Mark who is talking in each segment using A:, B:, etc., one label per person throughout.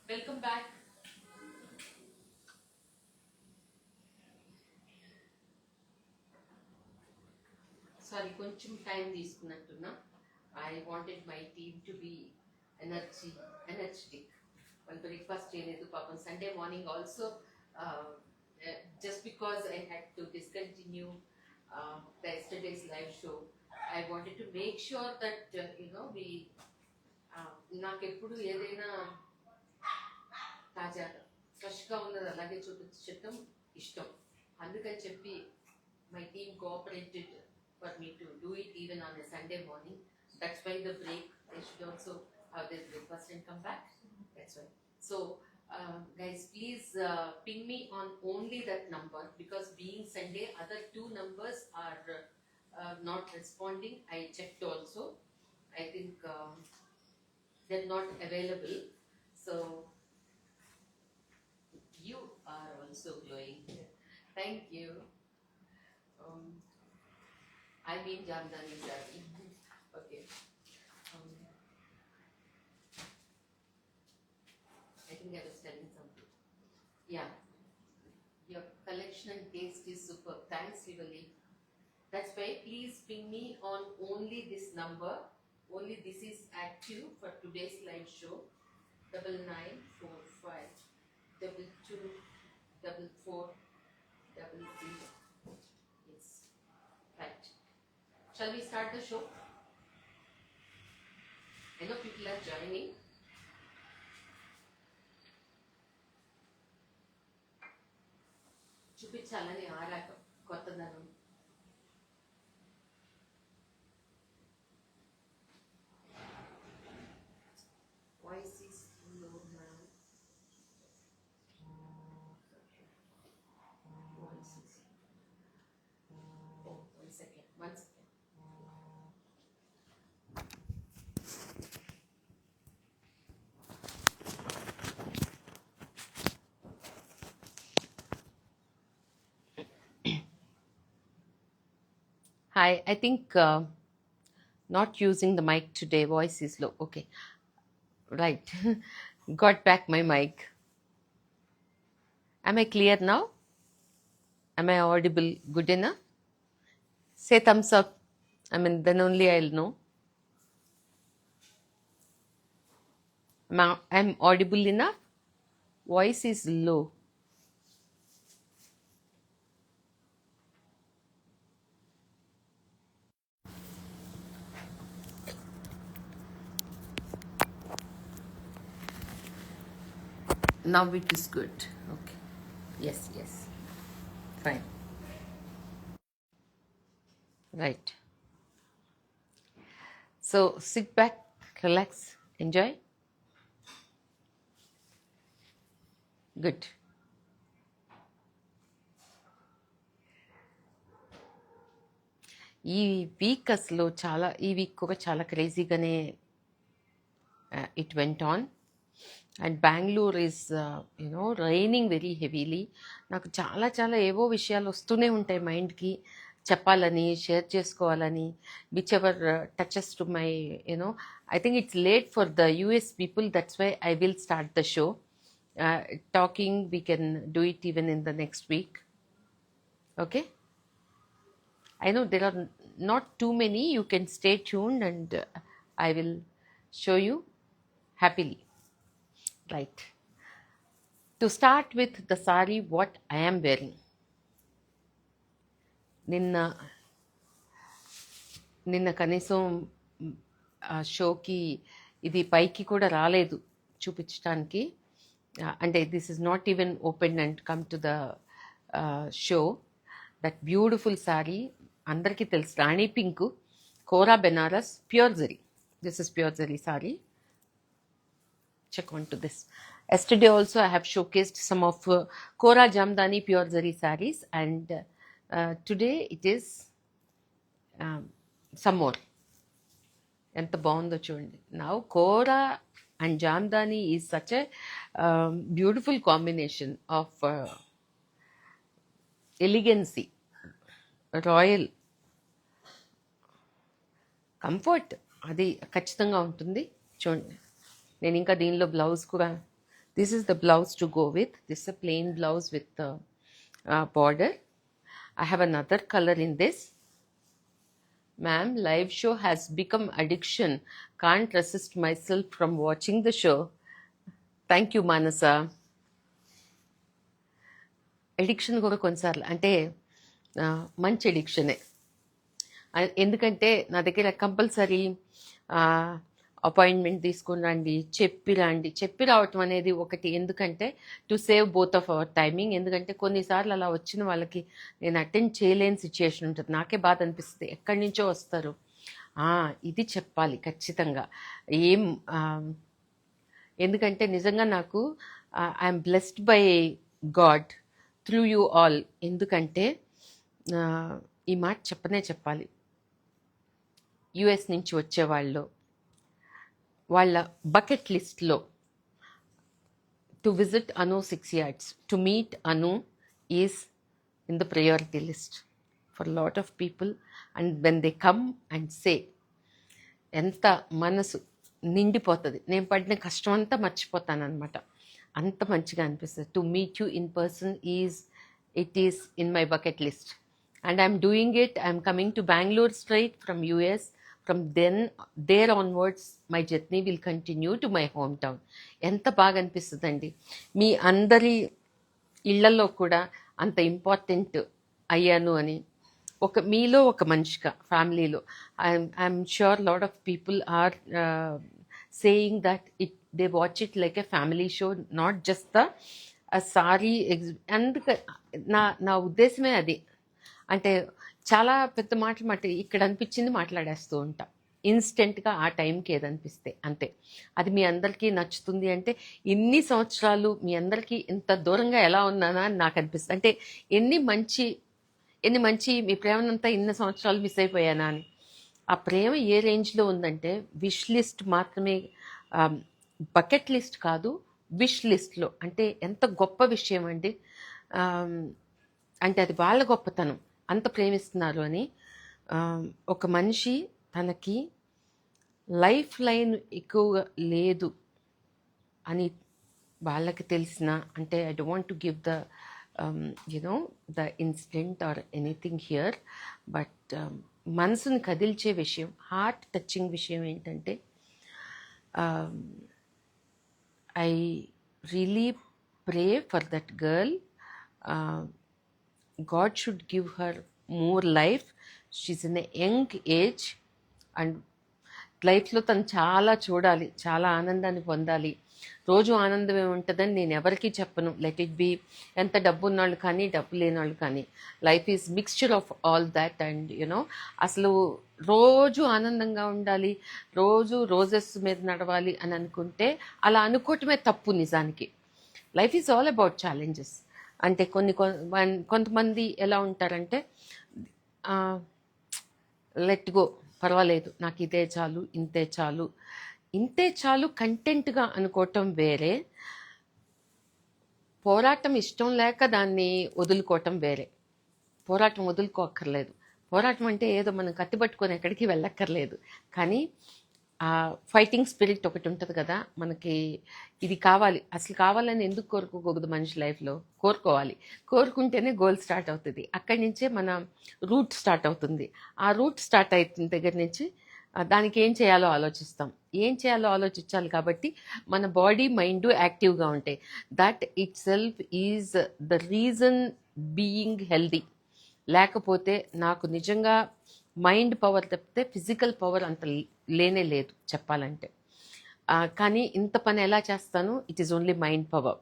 A: Welcome back. Sorry, కొంచెం time తీసుకున్నట్టున్నా. I wanted my team to be energetic. వాళ్ళు breakfast చేయలేదు పాపం. Sunday morning also just because I had to discontinue the yesterday's live show, I wanted to make sure that we నాకు ఎప్పుడు ఏదైనా తాజాగా ఫ్రెష్గా ఉన్నది అలాగే చూపించటం ఇష్టం. అందుకని చెప్పి my team cooperated for me to do it even on a Sunday morning. That's why the break, they should also have their breakfast and come back. That's why. So, guys, please ping me on only that number, because being Sunday, other two numbers are not responding. I checked also. I think they're not available. So, you are also glowing. Thank you. Um, I mean Jamdani Sari. Okay. Um, I think I was telling something. Yeah. Your collection and taste is superb. Thanks, Rivali. That's why please ping me on only this number. Only this is active for today's live show. 9945 224433. Yes. Right. Shall we start the show? I know people are joining. చూపించాలని ఆరాటం కొత్తదనం. Voice is low ma'am. Voice is one second. Hi, I think not using the mic today. Voice is low. Okay, right. Got back my mic. Am I clear now? Am I audible good enough? Say thumbs up. I mean, then only I'll know. I'm audible enough? Voice is low. Now it is good. Okay. Yes, yes. Fine. Right. So sit back, relax, enjoy. Good. ఈ week అసలు ఈ week కూడా చాలా క్రేజీగానే it went on. And Bengaluru is raining very heavily. నాకు చాలా ఏవో విషయాలు వస్తూనే ఉంటాయి మైండ్కి, చెప్పాలని, షేర్ చేసుకోవాలని, which ever touches to my I think it's late for the US people. That's why I will start the show talking. We can do it even in the next week. Okay. I know there are not too many. You can stay tuned and I will show you happily. Right. To start with the sari, what I am wearing. నిన్న కనీసం ఆ షోకి ఇది పైకి కూడా రాలేదు చూపించడానికి. అంటే this is not even open and come to the show. That beautiful sari అందరికీ తెలుసు, rani pink, kora Banaras, pure zari. This is pure zari sari. Check on to this. Yesterday also I have showcased some of Kora Jamdani pure zari sarees, and today it is some more. ఎంత బాగుందో చూడండి. Now kora and jamdani is such a beautiful combination of elegancy, royal comfort. అది ఖచ్చితంగా ఉంటుంది. చూడండి, నేను ఇంకా దీనిలో బ్లౌజ్ కూడా This is the blouse to go with. This is a plain blouse with the border. I have another color in this. Ma'am, live show has become addiction. Can't resist myself from watching the show. Thank you, Manasa. Addiction కూడా కొన్నిసార్లు అంటే మంచి ఎడిక్షనే. ఎందుకంటే నా దగ్గర compulsory appointment తీసుకుని రండి, చెప్పి రావటం అనేది ఒకటి. ఎందుకంటే to save both of our timing. ఎందుకంటే కొన్నిసార్లు అలా వచ్చిన వాళ్ళకి నేను అటెండ్ చేయలేని సిచ్యుయేషన్ ఉంటుంది. నాకే బాధ అనిపిస్తుంది, ఎక్కడి నుంచో వస్తారు, ఇది చెప్పాలి ఖచ్చితంగా. ఎందుకంటే నిజంగా నాకు I'm blessed by God through you all. ఎందుకంటే ఈ మాట చెప్పాలి. యుఎస్ నుంచి వచ్చేవాళ్ళు వాళ్ళ బకెట్ లిస్ట్లో to visit Anu 6 yards, to meet Anu is in the priority list for lot of people. And when they come and say, ఎంత మనసు నిండిపోతుంది. నేను పడిన కష్టం అంతా మర్చిపోతాను అనమాట. అంత మంచిగా అనిపిస్తుంది. To meet you in person it is in my bucket list. And I'm doing it. I'm coming to Bengaluru straight from US. From there onwards my journey will continue to my home town. ఎంత బాగా అనిపిస్తుందండి. మీ అందరి ఇళ్లలో కూడా అంత important అయ్యాను అని మీలో ఒక మనిషిగా, ఫ్యామిలీలో I'm sure lot of people are saying that they watch it like a family show, not just the sorry నా ఉద్దేశమే అది. అంటే చాలా పెద్ద మాటలు ఇక్కడ అనిపించింది మాట్లాడేస్తూ ఉంటా ఇన్స్టెంట్గా, ఆ టైంకి ఏదనిపిస్తే అంతే. అది మీ అందరికీ నచ్చుతుంది అంటే ఇన్ని సంవత్సరాలు మీ అందరికీ ఇంత దూరంగా ఎలా ఉన్నానా అని నాకు అనిపిస్తుంది. అంటే ఎన్ని మంచి మీ ప్రేమనంతా ఇన్ని సంవత్సరాలు మిస్ అయిపోయానా అని. ఆ ప్రేమ ఏ రేంజ్లో ఉందంటే విష్ లిస్ట్ మాత్రమే, బకెట్ లిస్ట్ కాదు, విష్ లిస్ట్లో. అంటే ఎంత గొప్ప విషయం అండి. అంటే అది వాళ్ళ గొప్పతనం, అంత ప్రేమిస్తున్నారు అని. ఒక మనిషి తనకి లైఫ్ లైన్ ఎక్కువగా లేదు అని వాళ్ళకి తెలిసిన, అంటే I don't want to give the the incident or anything here, but మనసుని కదిల్చే విషయం, హార్ట్ టచింగ్ విషయం ఏంటంటే I really pray for that girl. God should give her more life. She's in a young age and లైఫ్లో తను చాలా చూడాలి, చాలా ఆనందాన్ని పొందాలి. రోజు ఆనందం ఏముంటుందని నేను ఎవరికీ చెప్పను. లెట్ ఇట్ బి ఎంత డబ్బు ఉన్నవాళ్ళు కానీ డబ్బు లేని వాళ్ళు కానీ, life is mixture of all that. And అసలు రోజు ఆనందంగా ఉండాలి, రోజు రోజెస్ మీద నడవాలి అని అనుకుంటే అలా అనుకోవటమే తప్పు. నిజానికి life is all about challenges. అంటే కొంతమంది ఎలా ఉంటారంటే లెట్ గో, పర్వాలేదు, నాకు ఇంతే చాలు కంటెంట్గా అనుకోవటం వేరే, పోరాటం ఇష్టం లేక దాన్ని వదులుకోవటం వేరే. పోరాటం వదులుకోక్కర్లేదు. పోరాటం అంటే ఏదో మనం కత్తి పట్టుకొని ఎక్కడికి వెళ్ళక్కర్లేదు. కానీ ఆ ఫైటింగ్ స్పిరిట్ ఒకటి ఉంటుంది కదా మనకి, ఇది కావాలి. అసలు కావాలని ఎందుకు కోరుకోకూడదు మనిషి లైఫ్లో? కోరుకుంటేనే గోల్ స్టార్ట్ అవుతుంది. అక్కడి నుంచే మన రూట్ స్టార్ట్ అవుతుంది. ఆ రూట్ స్టార్ట్ అయిన దగ్గర నుంచి దానికి ఏం చేయాలో ఆలోచించాలి. కాబట్టి మన బాడీ మైండ్ యాక్టివ్గా ఉంటాయి. That it self is the reason being healthy. లేకపోతే నాకు నిజంగా మైండ్ పవర్ తప్పితే ఫిజికల్ పవర్ అంత లేనే లేదు చెప్పాలంటే. కానీ ఇంత పని ఎలా చేస్తాను? It is only mind power.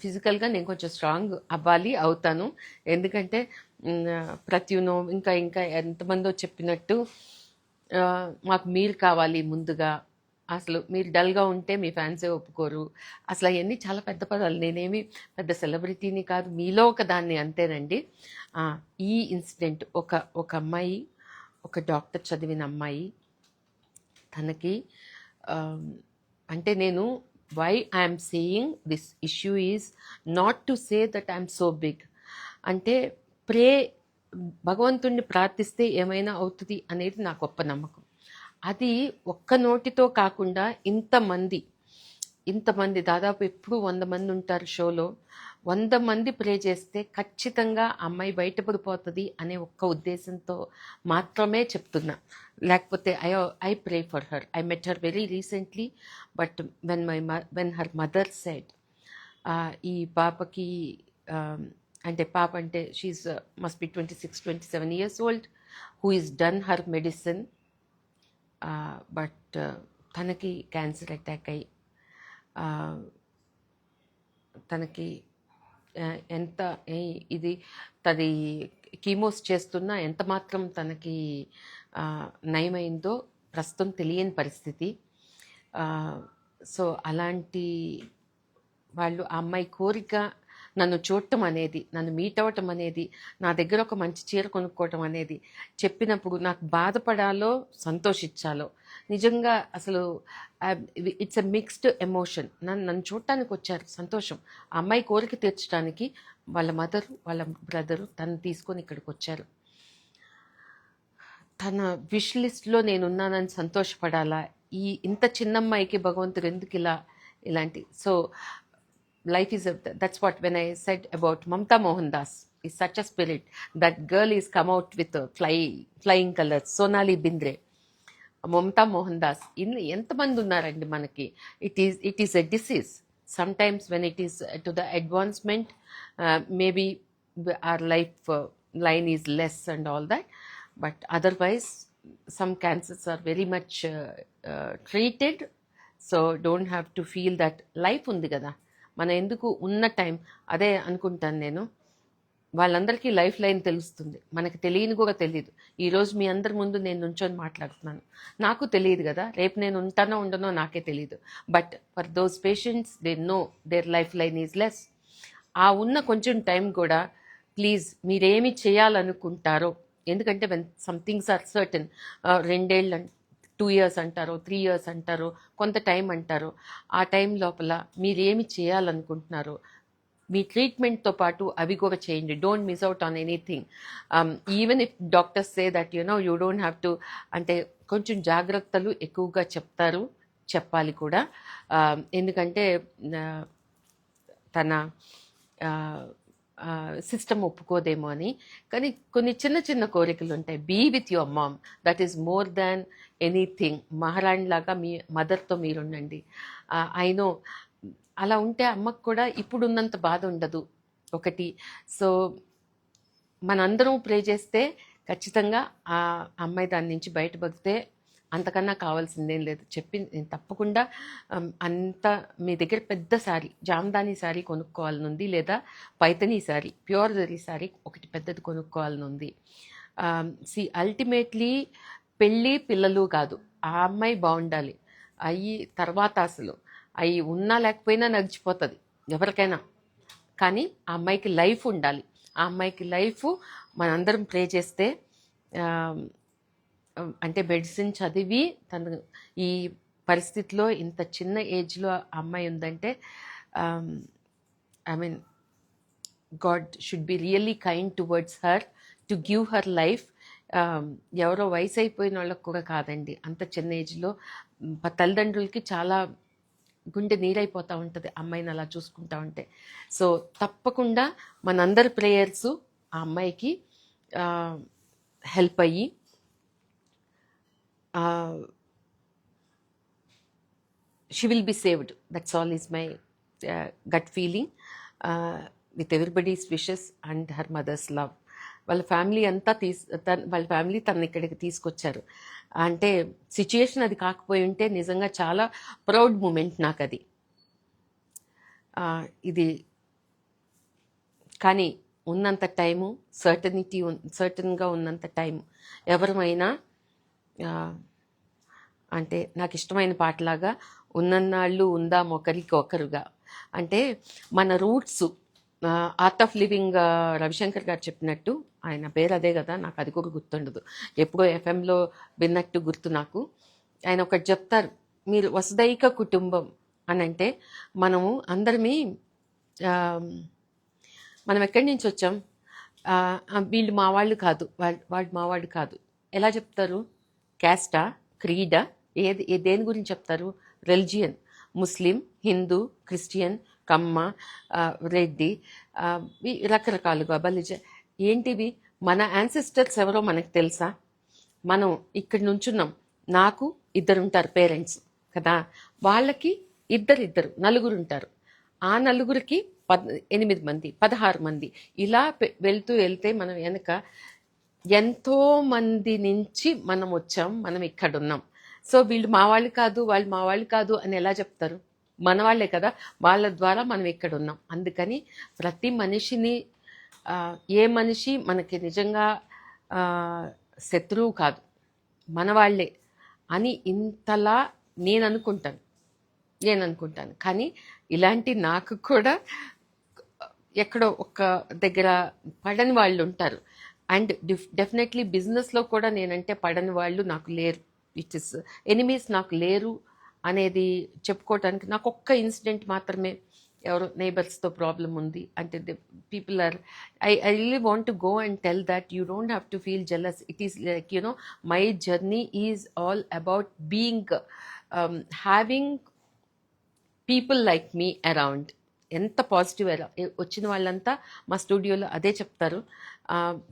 A: ఫిజికల్గా నేను కొంచెం స్ట్రాంగ్ అవుతాను. ఎందుకంటే ప్రత్యునో ఇంకా ఎంతమందో చెప్పినట్టు మాకు మీరు కావాలి ముందుగా. అసలు మీరు డల్గా ఉంటే మీ ఫ్యాన్సే ఒప్పుకోరు. అసలు అవన్నీ చాలా పెద్ద పదాలు. నేనేమి పెద్ద సెలబ్రిటీని కాదు, మీలో ఒక దాన్ని, అంతేనండి. ఈ ఇన్సిడెంట్ ఒక అమ్మాయి, ఒక డాక్టర్ చదివిన అమ్మాయి, తనకి అంటే నేను why I'm saying this issue is not to say that I'm so big. అంటే భగవంతుణ్ణి ప్రార్థిస్తే ఏమైనా అవుతుంది అనేది నా గొప్ప నమ్మకం. అది ఒక్క నోటితో కాకుండా ఇంతమంది ఇంతమంది దాదాపు ఎప్పుడు 100 మంది ఉంటారు షోలో. 100 మంది ప్రే చేస్తే ఖచ్చితంగా అమ్మాయి బయటపడిపోతుంది అనే ఒక్క ఉద్దేశంతో మాత్రమే చెప్తున్నా. లేకపోతే I pray for her. I met her very recently, but when her mother said ఈ పాపకి అంటే పాప అంటే she must be 26-27 years old, who is done her medicine, but తనకి క్యాన్సర్ అటాక్ అయ్యి తనకి ఎంత ఇది తది కీమోస్ చేస్తున్నా ఎంత మాత్రం తనకి నయమైందో ప్రస్తుతం తెలియని పరిస్థితి. సో అలాంటి వాళ్ళు ఆ అమ్మాయి కోరిక నన్ను చూడటం అనేది, నన్ను మీట్ అవ్వటం అనేది, నా దగ్గర ఒక మంచి చీర కొనుక్కోవటం అనేది చెప్పినప్పుడు నాకు బాధపడాలో సంతోషించాలో నిజంగా అసలు ఇట్స్ ఎ మిక్స్డ్ ఎమోషన్. నన్ను చూడటానికి వచ్చారు, సంతోషం. ఆ అమ్మాయి కోరిక తీర్చడానికి వాళ్ళ మదరు వాళ్ళ బ్రదరు తను తీసుకొని ఇక్కడికి వచ్చారు. తన విష్ లిస్ట్లో నేనున్నానని సంతోషపడాలా? ఇంత చిన్నమ్మాయికి భగవంతుడు ఎందుకు ఇలాంటి so life is that's what when I said about Mamta Mohandas is such a spirit. That girl is come out with flying colors. Sonali Bindre, Mamta Mohandas. ఎంతమంది ఉన్నారండి మనకి. It is a disease. Sometimes when it is to the advancement, maybe our life line is less and all that, but otherwise some cancers are very much treated, so don't have to feel that life ఉంది కదా మన ఎందుకు ఉన్న time. అదే అనుకుంటాను నేను. వాళ్ళందరికీ life line తెలుస్తుంది, మనకి తెలియని కూడా తెలియదు. ఈరోజు మీ అందరి ముందు నేను నుంచొని మాట్లాడుతున్నాను, నాకు తెలియదు కదా రేపు నేను ఉంటానో ఉండనో నాకే తెలియదు. But for those patients they know their life line is less. ఆ ఉన్న కొంచెం టైం కూడా ప్లీజ్ మీరేమి చేయాలనుకుంటారో, ఎందుకంటే when some things are certain, 2 ఏళ్ళు 2 years అంటారో 3 years అంటారో కొంత టైం అంటారో, ఆ టైం లోపల మీరేమి చేయాలనుకుంటున్నారో మీ ట్రీట్మెంట్తో పాటు అవి కూడా చేయండి. Don't miss out on anything. Even if doctors say that you don't have to, అంటే కొంచెం జాగ్రత్తలు ఎక్కువగా చెప్పాలి కూడా. ఎందుకంటే తన సిస్టమ్ ఒప్పుకోదేమో అని. కానీ కొన్ని చిన్న చిన్న కోరికలు ఉంటాయి. Be with your mom, that is more than anything. మహారాణి లాగా మీ మదర్తో మీరుండండి. ఐ నో అలా ఉంటే అమ్మకు కూడా ఇప్పుడున్నంత బాధ ఉండదు ఒకటి. సో మనందరం ప్రే చేస్తే ఖచ్చితంగా ఆ అమ్మాయి దాని నుంచి బయటపడితే అంతకన్నా కావాల్సిందేం లేదు. నేను తప్పకుండా అంత మీ దగ్గర పెద్ద శారీ, జామ్దాని శారీ కొనుక్కోవాలనుంది, లేదా పైతనీ శారీ, ప్యూర్ జరీ శారీ ఒకటి పెద్దది కొనుక్కోవాలనుంది. అల్టిమేట్లీ పెళ్ళి పిల్లలు కాదు, ఆ అమ్మాయి బాగుండాలి. తర్వాత అసలు ఉన్నా లేకపోయినా నడిచిపోతుంది ఎవరికైనా, కానీ ఆ అమ్మాయికి లైఫ్ ఉండాలి. ఆ అమ్మాయికి లైఫ్ మనందరం ప్రే చేస్తే, అంటే మెడిసిన్ చదివి తను ఈ పరిస్థితిలో ఇంత చిన్న ఏజ్లో అమ్మాయి ఉందంటే, I mean God should be really kind towards her to give her life. ఎవరో వయసు అయిపోయిన వాళ్ళకు కూడా కాదండి, అంత చిన్న ఏజ్లో తల్లిదండ్రులకి చాలా గుండె నీరైపోతూ ఉంటుంది అమ్మాయిని అలా చూసుకుంటా ఉంటే. సో తప్పకుండా మనందరి ప్రేయర్సు ఆ అమ్మాయికి హెల్ప్ అయ్యి she will be saved. That's all is my gut feeling, with everybody's wishes and her mother's love. వాళ్ళ ఫ్యామిలీ అంతా వాళ్ళ ఫ్యామిలీ తనని ఇక్కడికి తీసుకొచ్చారు. అంటే సిచ్యుయేషన్ అది కాకపోయి ఉంటే నిజంగా చాలా ప్రౌడ్ మూమెంట్ నాకు అది. ఇది కానీ ఉన్నంత టైము సర్టన్గా ఉన్నంత టైం ఎవరమైనా, అంటే నాకు ఇష్టమైన పాటలాగా ఉన్నన్నాళ్ళు ఉందాం ఒకరికొకరుగా. అంటే మన roots, art of living Ravishankar గారు చెప్పినట్టు, ఆయన పేరు అదే కదా, నాకు అది కూడా గుర్తుండదు, ఎప్పుడో ఎఫ్ఎంలో విన్నట్టు గుర్తు నాకు. ఆయన ఒకటి చెప్తారు, మీరు వసుదైక కుటుంబం అని అంటే మనము అందరమీ మనం ఎక్కడి నుంచి వచ్చాం, వీళ్ళు మా వాళ్ళు కాదు, వాడు మా వాడు కాదు. ఎలా చెప్తారు? క్యాస్టా, క్రీడా, దేని గురించి చెప్తారు? రిలిజియన్. ముస్లిం, హిందూ, క్రిస్టియన్, కమ్మ, రెడ్డి, రకరకాలుగా బలిజ. ఏంటివి? మన యాన్సిస్టర్స్ ఎవరో మనకు తెలుసా? మనం ఇక్కడ నుంచున్నాం, నాకు ఇద్దరుంటారు పేరెంట్స్ కదా, వాళ్ళకి ఇద్దరు నలుగురు ఉంటారు. ఆ నలుగురికి 8 మంది, 16 మంది, ఇలా వెళ్తే మనం వెనక ఎంతో మంది నుంచి మనం వచ్చాం, మనం ఇక్కడ ఉన్నాం. సో వీళ్ళు మా వాళ్ళు కాదు, వాళ్ళు మా వాళ్ళు కాదు అని ఎలా చెప్తారు? మన వాళ్ళే కదా, వాళ్ళ ద్వారా మనం ఇక్కడ ఉన్నాం. అందుకని ప్రతి మనిషిని, ఏ మనిషి మనకి నిజంగా శత్రువు కాదు, మన వాళ్ళే అని ఇంతలా నేను అనుకుంటాను. కానీ ఇలాంటి నాకు కూడా ఎక్కడో ఒక దగ్గర పడని వాళ్ళు ఉంటారు. అండ్ డెఫినెట్లీ బిజినెస్లో కూడా నేనంటే పడని వాళ్ళు నాకు లేరు. ఇట్ ఇస్ ఎనిమీస్ నాకు లేరు అనేది చెప్పుకోవటానికి నాకు ఒక్క ఇన్సిడెంట్ మాత్రమే, ఎవరో నైబర్స్తో ప్రాబ్లం ఉంది అంటే people are, I really want to go and tell that you don't have to feel jealous. It is like my journey is all about being, having people like me around. ఎంత positive వచ్చిన వాళ్ళంతా మా స్టూడియోలో అదే చెప్తారు.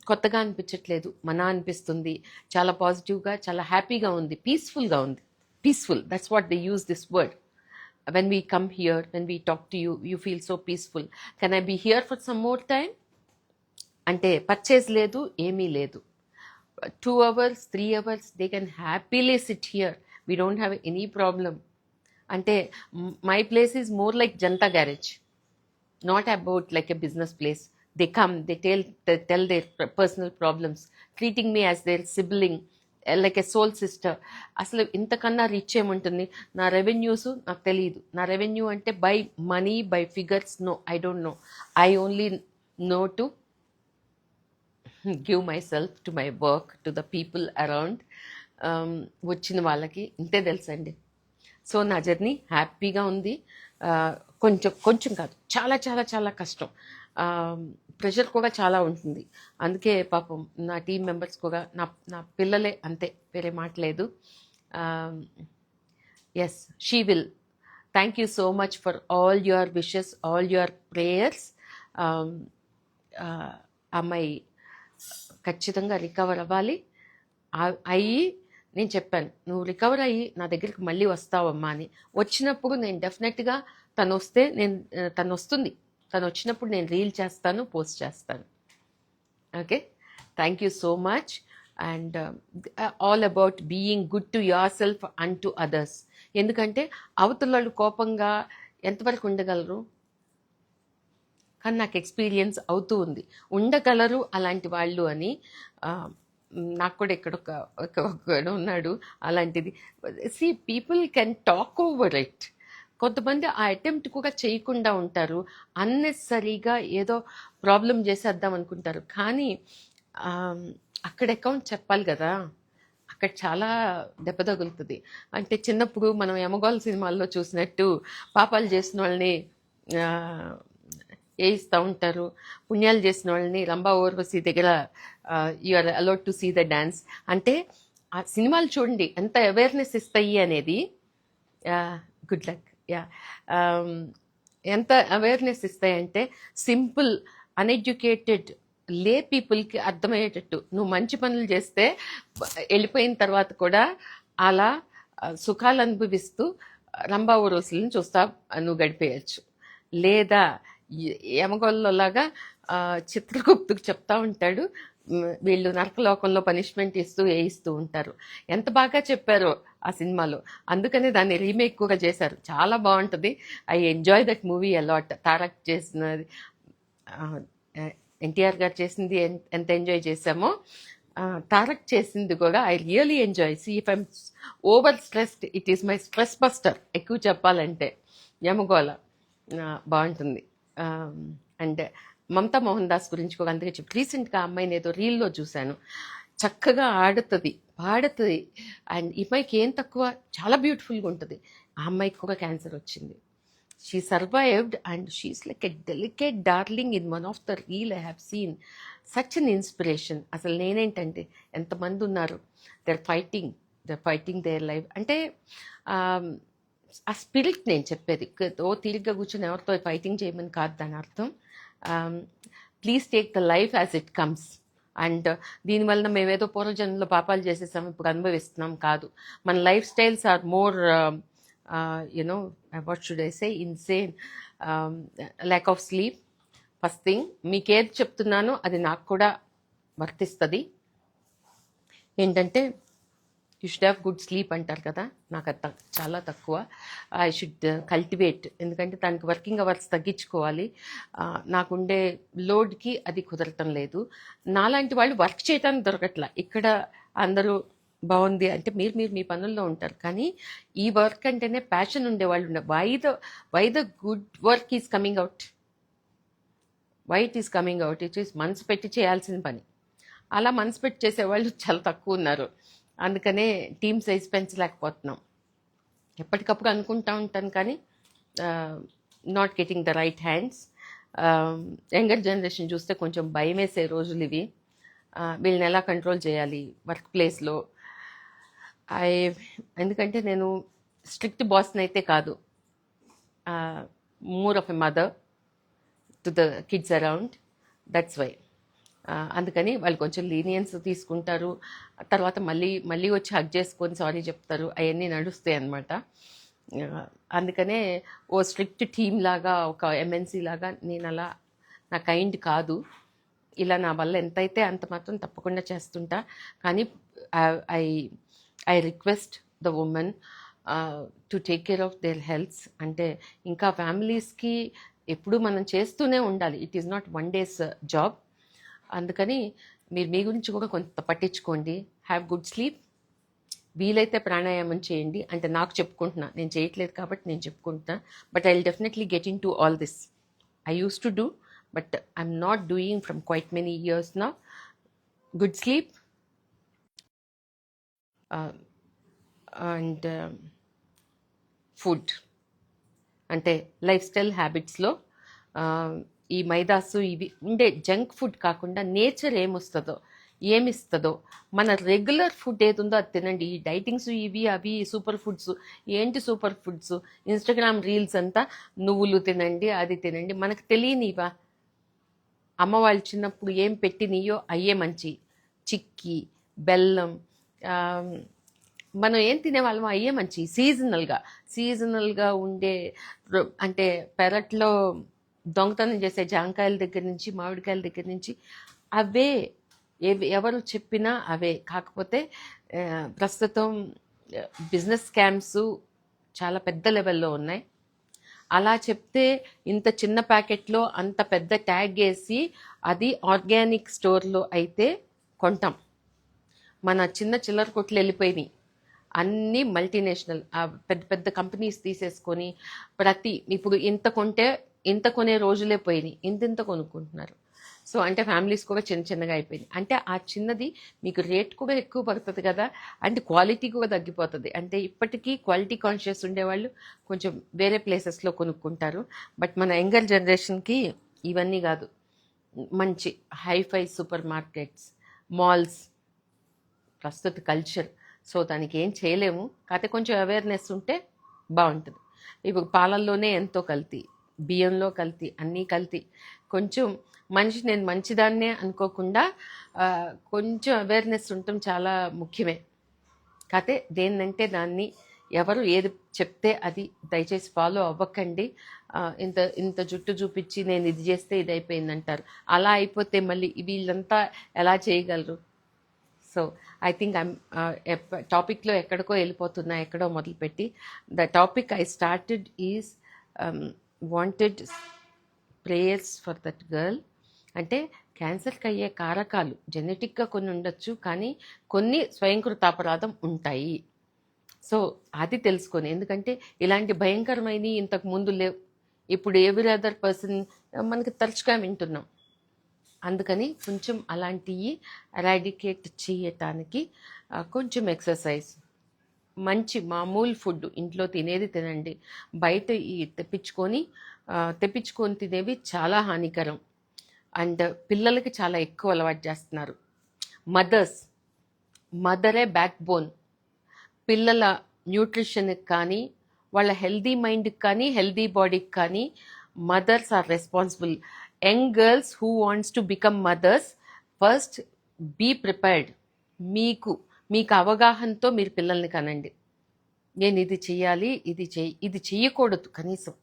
A: కొత్తగా అనిపించట్లేదు, అనిపిస్తుంది. చాలా పాజిటివ్గా, చాలా హ్యాపీగా ఉంది, పీస్ఫుల్గా ఉంది. Peaceful, that's what they use this word. When we come here, when we talk to you, you feel so peaceful. Can I be here for some more time? అంటే పర్చేజ్ లేదు, ఏమీ లేదు. 2 hours, 3 hours, they can happily sit here. We don't have any problem. అంటే my place is more like Janta Garage, not about like a business place. They come, they tell their personal problems, treating me as their sibling, like a soul sister. అసలు ఇంతకన్నా rich ఏముంటుంది? నా revenues నాకు తెలియదు. నా revenue అంటే by money, by figures, no, I don't know. I only know to give my self to my work, to the people around. వచ్చిన వాళ్ళకి ఇంతే తెలుసండి. సో నా జర్నీ హ్యాపీగా ఉంది. కొంచెం కాదు, చాలా చాలా చాలా కష్టం, ప్రెషర్ కూడా చాలా ఉంటుంది. అందుకే పాపం నా టీం మెంబర్స్ కూడా, నా పిల్లలే అంతే, వేరే మాట లేదు. Yes, she will. Thank you so much for all your wishes, all your prayers. అమ్మాయి ఖచ్చితంగా రికవర్ అవ్వాలి. అయ్యి నేను చెప్పాను, నువ్వు రికవర్ అయ్యి నా దగ్గరికి మళ్ళీ వస్తావమ్మా అని. వచ్చినప్పుడు నేను డెఫినెట్గా తను వస్తుంది, తను వచ్చినప్పుడు నేను రీల్ చేస్తాను, పోస్ట్ చేస్తాను. Okay, thank you so much. And all about being good to your self and to others. ఎందుకంటే అవతల కోపంగా ఎంతవరకు ఉండగలరు? కానీ నాకు ఎక్స్పీరియన్స్ అవుతూ ఉంది, ఉండగలరు అలాంటి వాళ్ళు అని. నాకు కూడా ఇక్కడ ఉన్నాడు అలాంటిది. See, people can talk over it. కొంతమంది ఆ అటెంప్ట్ కూడా చేయకుండా ఉంటారు, అన్నెసరీగా ఏదో ప్రాబ్లం చేసేద్దాం అనుకుంటారు. కానీ అక్కడ అకౌంట్ చెప్పాలి కదా, అక్కడ చాలా దెబ్బ తగులుతుంది. అంటే చిన్నప్పుడు మనం యమగోళ సినిమాల్లో చూసినట్టు పాపాలు చేసిన వాళ్ళని వేయిస్తూ ఉంటారు, పుణ్యాలు చేసిన వాళ్ళని రంభా ఊర్వశి దగ్గర you are allowed to see the dance. అంటే ఆ సినిమాలు చూడండి ఎంత అవేర్నెస్ ఇస్తాయి అనేది. Good luck. యా, ఎంత అవేర్నెస్ ఇస్తాయంటే సింపుల్ అన్ఎడ్యుకేటెడ్ లే పీపుల్కి అర్థమయ్యేటట్టు. నువ్వు మంచి పనులు చేస్తే వెళ్ళిపోయిన తర్వాత కూడా అలా సుఖాలు అనుభవిస్తూ రంభా ఊర్వశులను చూస్తా నువ్వు గడిపేయచ్చు. లేదా యమగోళ్ళలాగా చిత్రగుప్తుకు చెప్తా ఉంటాడు, వీళ్ళు నరకలోకంలో పనిష్మెంట్ వేయిస్తూ ఉంటారు. ఎంత బాగా చెప్పారో ఆ సినిమాలో, అందుకనే దాన్ని రీమేక్ కూడా చేశారు, చాలా బాగుంటుంది. I enjoy that movie a lot. Tarak చేసినది, ఎన్టీఆర్ గారు చేసింది ఎంత ఎంజాయ్ చేశామో, తారక్ చేసింది కూడా I really enjoy. See, if I'm over stressed, it is my stress buster. ఎక్కువ చెప్పాలంటే యమగోళ బాగుంటుంది. అండ్ మమతా మోహన్ దాస్ గురించి కూడా అందుకే చెప్పి, రీసెంట్గా అమ్మాయిని ఏదో రీల్లో చూశాను, చక్కగా ఆడుతుంది, పాడుతుంది. అండ్ ఈ అమ్మాయికి ఏం తక్కువ, చాలా బ్యూటిఫుల్గా ఉంటుంది. ఆ అమ్మాయికి కూడా క్యాన్సర్ వచ్చింది. She survived and she's like a delicate darling in one of the reel I have seen. Such an inspiration. అసలు నేనేంటంటే ఎంతమంది ఉన్నారు, they are fighting their life. అంటే ఆ స్పిరిట్ నేను చెప్పేది. తీరిగ్గా కూర్చొని ఎవరితో ఫైటింగ్ చేయమని కాదు దాని అర్థం. Please take the life as it comes. And దీనివల్ల మేమేదో పూర్వజన్మలో పాపాలు చేసేసాం ఇప్పుడు అనుభవిస్తున్నాం కాదు. మన life styles are more you know what should I say insane. Lack of sleep first thing. మీకేది చెప్తున్నానో అది నాకు కూడా వర్తిస్తుంది. ఏంటంటే you should have good sleep అంటారు కదా, నాకు అది చాలా తక్కువ. ఐ షుడ్ కల్టివేట్, ఎందుకంటే దానికి వర్కింగ్ అవర్స్ తగ్గించుకోవాలి. నాకుండే లోడ్కి అది కుదరటం లేదు. నాలాంటి వాళ్ళు వర్క్ చేయడానికి దొరకట్లా. ఇక్కడ అందరూ బాగుంది అంటే మీరు మీరు మీ పనుల్లో ఉంటారు, కానీ ఈ వర్క్ అంటేనే ప్యాషన్ ఉండేవాళ్ళు ఉండే. Why the good work is coming out, why it is coming out, it is మనసు పెట్టి చేయాల్సిన పని. అలా మనసు పెట్టి చేసేవాళ్ళు చాలా తక్కువ ఉన్నారు. అందుకనే టీమ్ సైజ్ పెంచలేకపోతున్నాం. ఎప్పటికప్పుడు అనుకుంటా ఉంటాను కానీ not getting the right hands. Younger generation చూస్తే కొంచెం భయం వేసే రోజులు ఇవి. వీళ్ళని ఎలా కంట్రోల్ చేయాలి వర్క్ ప్లేస్లో. ఎందుకంటే నేను స్ట్రిక్ట్ బాస్ని అయితే కాదు, more of a mother to the kids around, that's why. అందుకని వాళ్ళు కొంచెం లీనియన్స్ తీసుకుంటారు, తర్వాత మళ్ళీ వచ్చి హగ్ చేసుకొని సారీ చెప్తారు, అవన్నీ నడుస్తాయి అన్నమాట. అందుకనే ఓ స్ట్రిక్ట్ టీమ్ లాగా, ఒక ఎంఎన్సీ లాగా నేను అలా నా కైండ్ కాదు. ఇలా నా వల్ల ఎంతైతే అంత మాత్రం తప్పకుండా చేస్తుంటా. కానీ I request the women to take care of their healths. అంటే ఇంకా ఫ్యామిలీస్కి ఎప్పుడు మనం చేస్తూనే ఉండాలి. It is not one days job. అందుకని మీరు మీ గురించి కూడా కొంత పట్టించుకోండి. Have good sleep. వీలైతే ప్రాణాయామం చేయండి. అంటే నాకు చెప్పుకుంటున్నా, నేను చేయట్లేదు కాబట్టి నేను చెప్పుకుంటున్నా. But I will definitely get in to all this. I use to do, but I'm not doing from quite many years now. Good sleep and food. అంటే లైఫ్ స్టైల్ హ్యాబిట్స్లో ఈ మైదాసు ఇవి ఉండే జంక్ ఫుడ్ కాకుండా నేచర్ ఏమిస్తుందో మన regular food ఏది ఉందో అది తినండి. ఈ డైటింగ్స్ ఇవి అవి సూపర్ ఫుడ్స్. ఏంటి సూపర్ ఫుడ్స్? ఇన్స్టాగ్రామ్ రీల్స్ అంతా నువ్వులు తినండి, అది తినండి. మనకు తెలియనివా? అమ్మ వాళ్ళు చిన్నప్పుడు ఏం పెట్టినయో అయ్యే మంచి. చిక్కీ, బెల్లం, మనం ఏం తినేవాళ్ళమో అయ్యే మంచి. సీజనల్గా ఉండే, అంటే పెరట్లో దొంగతనం చేసే జాంకాయల దగ్గర నుంచి మామిడికాయల దగ్గర నుంచి అవే ఎవరు చెప్పినా అవే. కాకపోతే ప్రస్తుతం బిజినెస్ స్కామ్స్ చాలా పెద్ద లెవెల్లో ఉన్నాయి. అలా చెప్తే ఇంత చిన్న ప్యాకెట్లో అంత పెద్ద ట్యాగ్ వేసి అది ఆర్గానిక్ స్టోర్లో అయితే కొంటాం. మన చిన్న చిల్లర కొట్లు వెళ్ళిపోయినాయి. అన్నీ మల్టీనేషనల్ పెద్ద పెద్ద కంపెనీస్ తీసేసుకొని ఇప్పుడు ఇంత కొనే రోజులే పోయినాయి. ఇంత కొనుక్కుంటున్నారు. సో అంటే ఫ్యామిలీస్ కూడా చిన్నగా అయిపోయింది. అంటే ఆ చిన్నది మీకు రేట్ కూడా ఎక్కువ పడుతుంది కదా, అంటే క్వాలిటీ కూడా తగ్గిపోతుంది. అంటే ఇప్పటికీ క్వాలిటీ కాన్షియస్ ఉండేవాళ్ళు కొంచెం వేరే ప్లేసెస్లో కొనుక్కుంటారు. బట్ మన యంగర్ జనరేషన్కి ఇవన్నీ కాదు. మంచి హైఫై సూపర్ మార్కెట్స్, మాల్స్ ప్రస్తుత కల్చర్. సో దానికి ఏం చేయలేము. కాకపోతే కొంచెం అవేర్నెస్ ఉంటే బాగుంటుంది. ఇప్పుడు పాలల్లోనే ఎంతో కల్తీ, బియ్యంలో కల్తీ, అన్నీ కల్తీ. కొంచెం నేను మంచిదాన్నే అనుకోకుండా కొంచెం అవేర్నెస్ ఉండటం చాలా ముఖ్యమే. కాకపోతే దేన్నంటే దాన్ని ఎవరు ఏది చెప్తే అది దయచేసి ఫాలో అవ్వకండి. ఇంత జుట్టు చూపించి నేను ఇది చేస్తే ఇది అయిపోయిందంటారు. అలా అయిపోతే మళ్ళీ వీళ్ళంతా ఎలా చేయగలరు? సో ఐ థింక్ ఐమ్ టాపిక్లో ఎక్కడికో వెళ్ళిపోతున్నా, ఎక్కడో మొదలుపెట్టి. The topic I started is wanted prayers for that girl. అంటే క్యాన్సర్కి అయ్యే కారకాలు జెనెటిక్గా కొన్ని ఉండొచ్చు, కానీ కొన్ని స్వయంకృతాపరాధం ఉంటాయి. సో అది తెలుసుకొని, ఎందుకంటే ఇలాంటి భయంకరమైన ఇంతకు ముందు లేవు. ఇప్పుడు ఎవరి అదర్ పర్సన్ మనకి తరచుగా వింటున్నాం. అందుకని కొంచెం అలాంటివి ఎరాడికేట్ చేయటానికి కొంచెం ఎక్సర్సైజ్, మంచి మామూలు ఫుడ్ ఇంట్లో తినేది తినండి. బయట ఈ తెప్పించుకొని తినేవి చాలా హానికరం. అండ్ పిల్లలకి చాలా ఎక్కువ అలవాటు చేస్తున్నారు. మదరే బ్యాక్ బోన్. పిల్లల న్యూట్రిషన్కి కానీ వాళ్ళ హెల్దీ మైండ్కి కానీ హెల్దీ బాడీకి కానీ mothers are responsible. Young girls who wants to become mothers, first be prepared. మీకు అవగాహనతో మీరు పిల్లల్ని కనండి. నేను ఇది చెయ్యాలి, ఇది చెయ్యకూడదు. కనీసం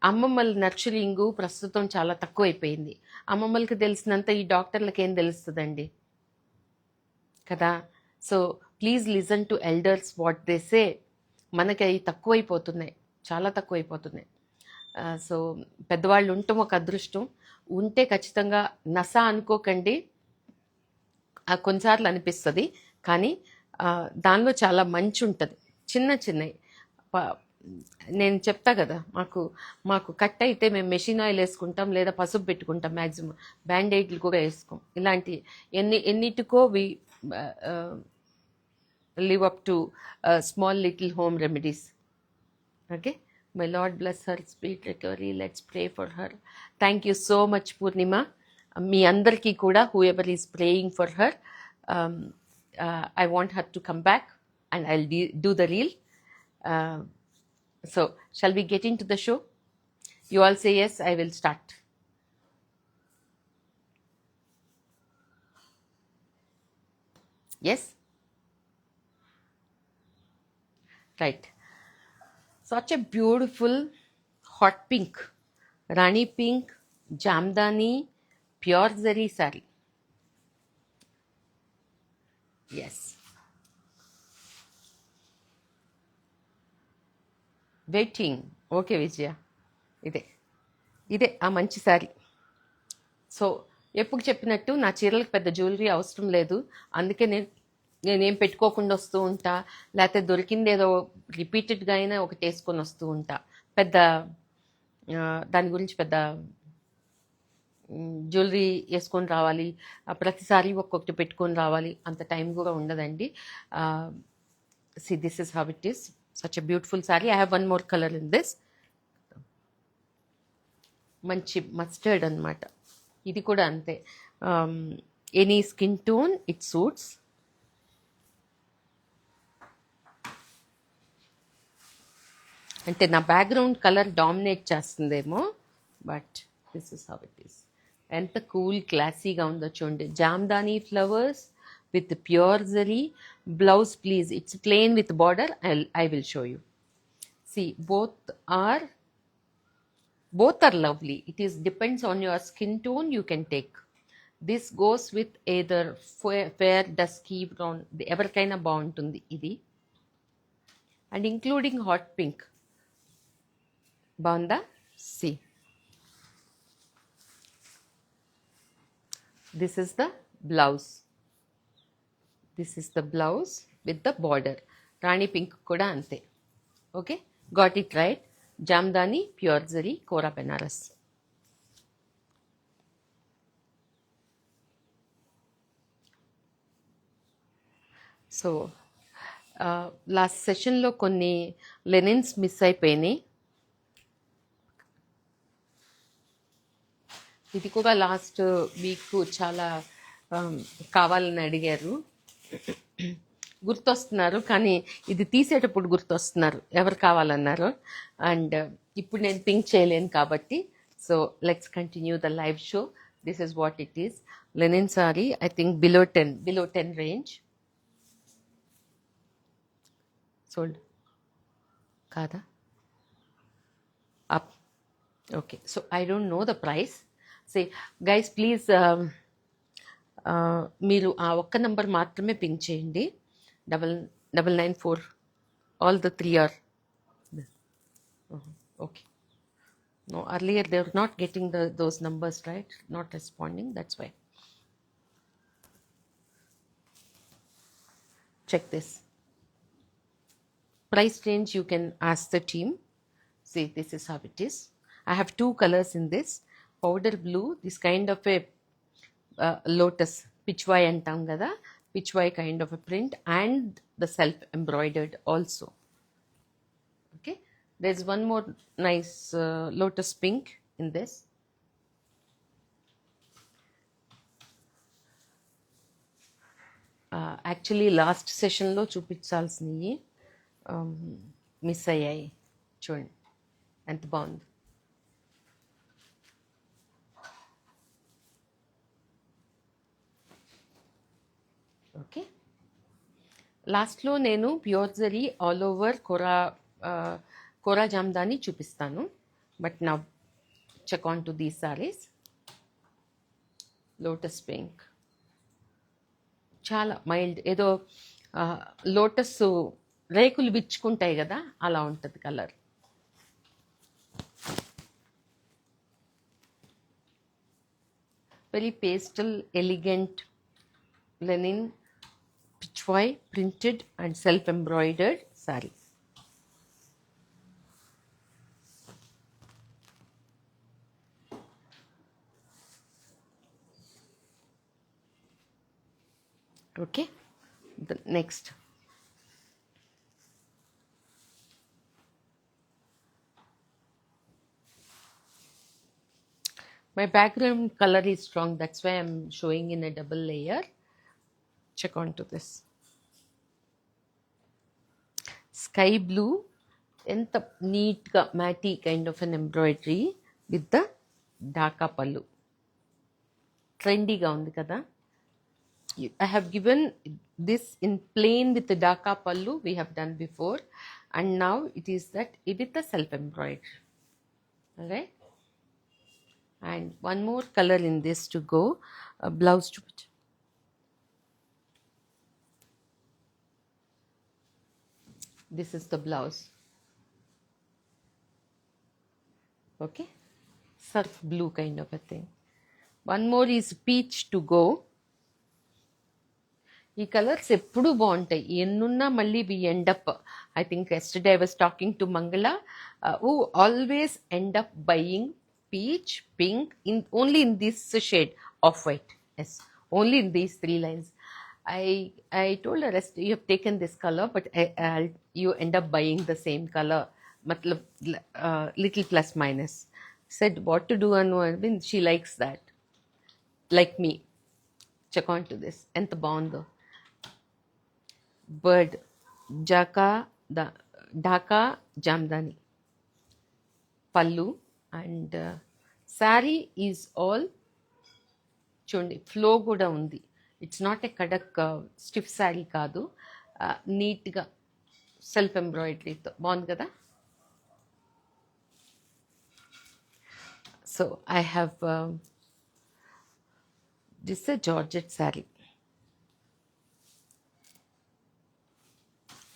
A: అమ్మమ్మల నర్చరింగు ప్రస్తుతం చాలా తక్కువైపోయింది. అమ్మమ్మలకి తెలిసినంత ఈ డాక్టర్లకి ఏం తెలుస్తుందండి కదా. So please listen to elders what they say. మనకి అవి తక్కువైపోతున్నాయి, చాలా తక్కువైపోతున్నాయి. సో పెద్దవాళ్ళు ఉండటం ఒక అదృష్టం. ఉంటే ఖచ్చితంగా నస అనుకోకండి, కొన్నిసార్లు అనిపిస్తుంది, కానీ దానిలో చాలా మంచి ఉంటుంది. చిన్న చిన్నవి నేను చెప్తా కదా, మాకు కట్ అయితే మేము మెషిన్ ఆయిల్ వేసుకుంటాం, లేదా పసుపు పెట్టుకుంటాం, మ్యాక్సిమం బ్యాండేడ్లు కూడా వేసుకోం. ఇలాంటి ఎన్నిటికో వి live up to small little home remedies. Okay, my Lord bless her speed recovery. Let's pray for her. Thank you so much, Purnima. మీ అందరికీ కూడా whoever is praying for her, I want her to come back and I'll do the reel. So shall we get into the show? You all say yes, I will start. Yes, right. Such a beautiful hot pink, Rani pink, Jamdani, pure zari saree. Yes. Waiting. Okay Vijaya, ఇదే ఆ మంచి sari. So ఎప్పుడు చెప్పినట్టు నా చీరలకు పెద్ద jewellery అవసరం లేదు, అందుకే నేనేం పెట్టుకోకుండా వస్తూ ఉంటా, లేకపోతే దొరికింది ఏదో రిపీటెడ్గా అయినా ఒకటి వేసుకొని వస్తూ ఉంటా. పెద్ద దాని గురించి పెద్ద జ్యువెలరీ వేసుకొని రావాలి, ప్రతిసారి ఒక్కొక్కటి పెట్టుకొని రావాలి, అంత టైం కూడా ఉండదండి. See, this is how it is. Such a beautiful saree. I have one more color in this. మంచి మస్టర్డ్ అనమాట. ఇది కూడా అంతే. Any skin tone it suits. అంటే నా బ్యాక్గ్రౌండ్ కలర్ డామినేట్ చేస్తుందేమో, but this is how it is. ఎంత cool క్లాసీగా ఉందో చూడండి. Jamdani flowers with pure zari. Blouse please, it's plain with border. I will show you. See, both are lovely. It is depends on your skin tone, you can take. This goes with either fair dusky brown, ఎవరికైనా బాగుంటుంది ఇది. And including hot pink. బాగుందా? See, this is the blouse. This is the blouse with the border. Rani pink kuda ante. Okay, got it right. Jamdani pure zari Kora Benaras. So last session lo konni linens miss అయిపోయినాయి. ఇది కూడా last week చాలా కావాలని అడిగారు, గుర్తొస్తున్నారు, కానీ ఇది తీసేటప్పుడు గుర్తొస్తున్నారు ఎవరు కావాలన్నారు. అండ్ ఇప్పుడు నేను థింక్ చేయలేను కాబట్టి, so let's continue the live show. This is what it is. Linen sari, I think below 10 range. Sold కాదా? Up. Okay, so I don't know the price. Say guys please, మీరు ఆ ఒక్క నెంబర్ మాత్రమే pink చేయండి. 9994. All the 3 are okay. No, earlier they were not getting those numbers, right? Not responding, that's why. Check this price range, you can ask the team. See, this is how it is. I have 2 colors in this. Powder blue, this kind of a lotus, pitchwai antam kada, pitchwai kind of a print, and the self embroidered also. Okay, there's one more nice lotus pink in this. Actually last session lo చూపించాల్సినవి miss అయ్యాయి. చూడండి ఎంత బాగుంది. Okay, లాస్ట్లో నేను pure zari all over kora jamdani చూపిస్తాను. But నా check on to these saris. Lotus pink చాలా మైల్డ్, ఏదో లోటస్ రేకులు విచ్చుకుంటాయి కదా, అలా ఉంటుంది colour. Very pastel elegant linen pichwai printed and self embroidered sari. Okay, the next. My background color is strong, that's why I'm showing in a double layer. Check on to this sky blue, ఎంత నీట్గా matty kind of an embroidery with the Dhaka pallu. ట్రెండీగా ఉంది కదా. I have given this in plain with the Dhaka pallu we have done before, and now it is that with the self embroidery. Alright, and one more color in this to go, blouse to put. This is the blouse. Okay, surf blue kind of a thing. One more is peach to go. ఈ colours ఎప్పుడు బాగుంటాయి, ఎన్నున్నా మళ్ళీ we end up. I think yesterday I was talking to Mangala, who always end up buying peach, pink, in only in this shade of white. Yes, only in these three lines. I told her, rest you have taken this color, but you end up buying the same color, matlab little plus minus. Said what to do, and I mean, she likes that, like me. Check on to this, ఎంత బాగుందో. Bird Dhaka jamdani pallu, and sari is all చూడండి, flow కూడా ఉంది. It's not a కడక్ stiff sari కాదు, నీట్గా self ఎంబ్రాయిడరీతో బాగుంది కదా. So I have this a georgette sari.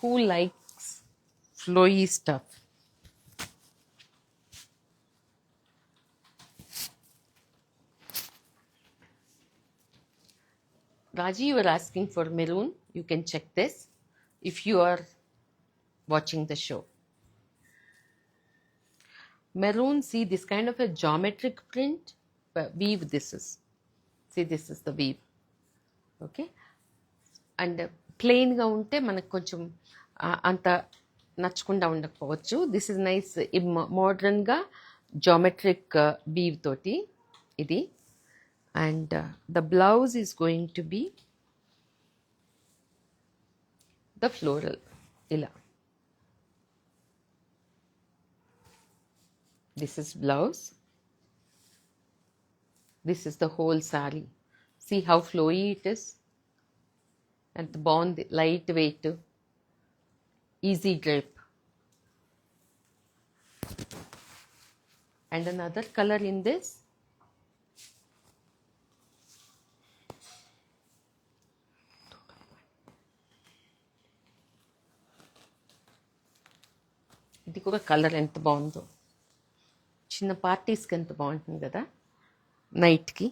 A: Who likes flowy stuff? Raji, you were asking for maroon. You can check this if you are watching the show. Maroon, see this kind of a geometric print, weave this is. See, this is the weave. Okay, and ప్లెయిన్గా ఉంటే మనకు కొంచెం అంత నచ్చకుండా ఉండకపోవచ్చు. This is nice మోడ్రన్గా geometric weave తోటి ఇది. And the blouse is going to be the floral ఇలా. This is blouse, this is the whole sari. See how flowy it is. ఎంత బాగుంది, light weight, easy drape. And another colour in this, ఇది కూడా colour ఎంత బాగుందో. చిన్న పార్టీస్కి ఎంత బాగుంటుంది కదా నైట్కి.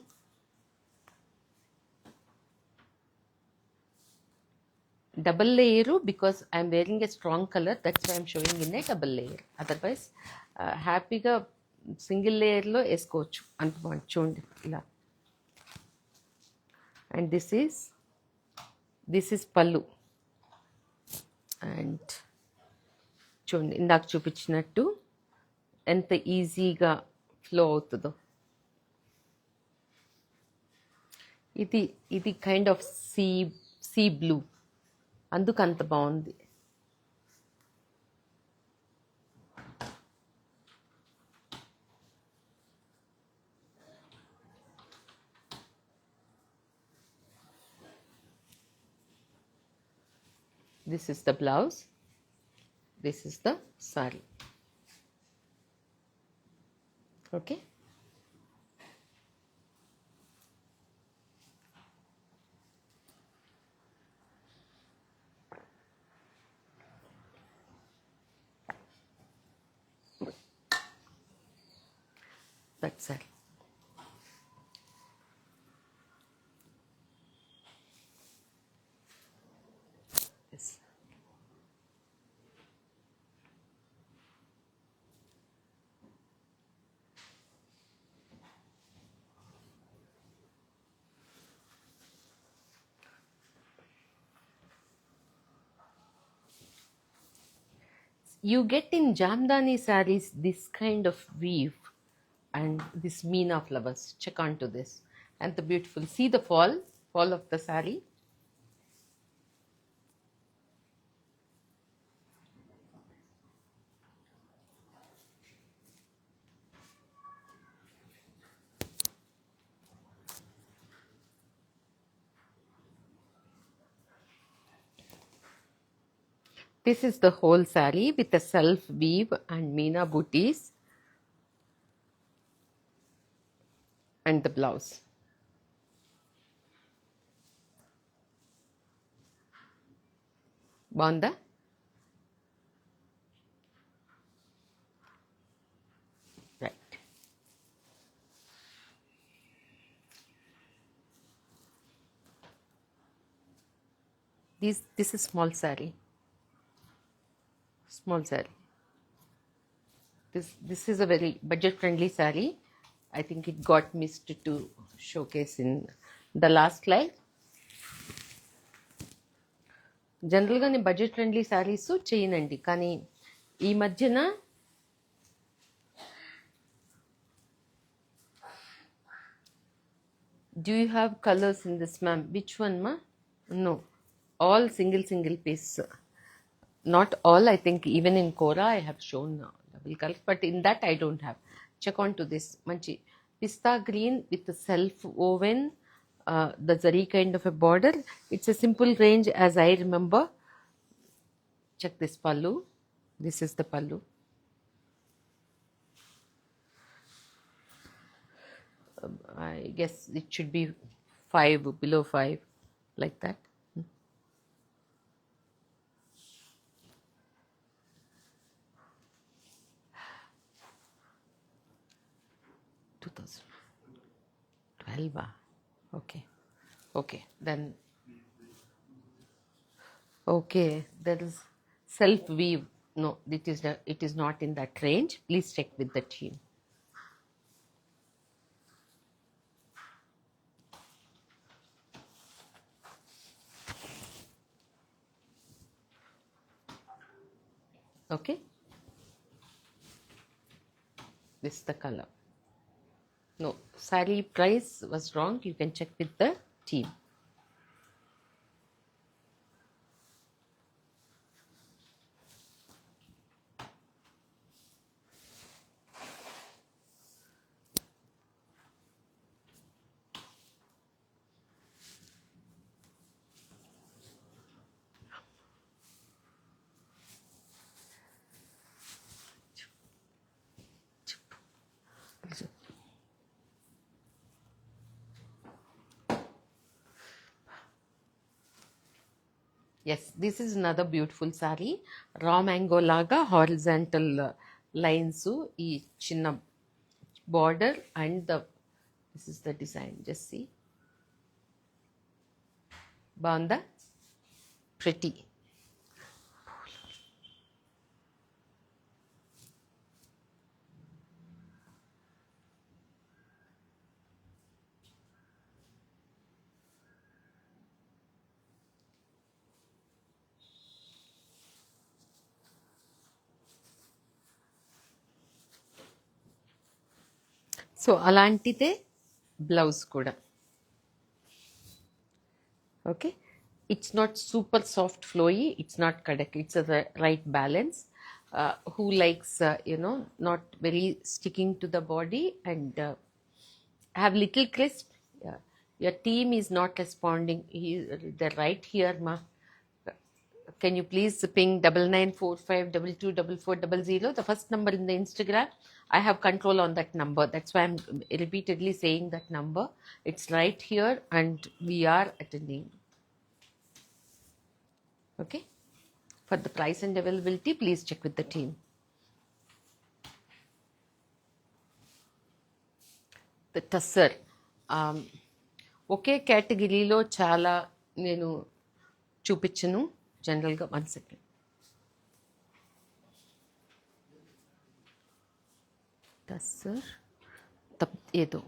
A: double layer because I am wearing a strong color, that's why I am showing in a double layer. Otherwise హ్యాపీగా సింగిల్ లేయర్లో వేసుకోవచ్చు, అంత బాగుంది. చూడండి ఇలా. అండ్ దిస్ ఈజ్ పళ్ళు. అండ్ చూడండి ఇందాక చూపించినట్టు ఎంత ఈజీగా ఫ్లో అవుతుందో. ఇది కైండ్ ఆఫ్ సీ బ్లూ, అందుకు అంత బాగుంది. This is the blouse. This is the sari. Okay. That's it. Yes. You get in Jamdani saris this kind of weave and this Meena flowers. Check onto this. And the beautiful, see the fall of the sari. This is the whole sari with a self weave and Meena booties and the blouse. Banda? Right. This is small sari. Small sari. This is a very budget friendly sari. I think it got missed to showcase in the last slide. జనరల్గా నేను budget friendly saris చేయనండి, కానీ ఈ మధ్యన do you have colors in this, ma'am? Which one, ma? No, all single piece. Not all, I think even in Kora I have shown double colors, but in that I don't have. Check on to this manchi pista green with the self woven the zari kind of a border. It's a simple range as I remember. Check this pallu. This is the pallu. I guess it should be 5, below 5, like that. 2012. Okay, then okay, there is self weave. No, it is not in that range. Please check with the team. Okay, this is the color. No, sari price was wrong. You can check with the team. Yes, this is another beautiful sari. Raw mango laga horizontal lines ee chinna border and this is the design. Just see. Banda, pretty. So అలాంటిదే blouse కూడా. Okay, it's not super soft flowy, it's not correct, it's a right balance. Who likes not very sticking to the body and have little crisp. Your team is not responding. They're right here, ma. can you please ping 9945224400, the first number in the Instagram? I have control on that number. That's why I'm repeatedly saying that number. It's right here and we are attending. Okay? For the price and availability, please check with the team. The tussar ఒకే కేటగిరీలో చాలా నేను చూపించను జనరల్గా. 1 second. Tussar ఏదో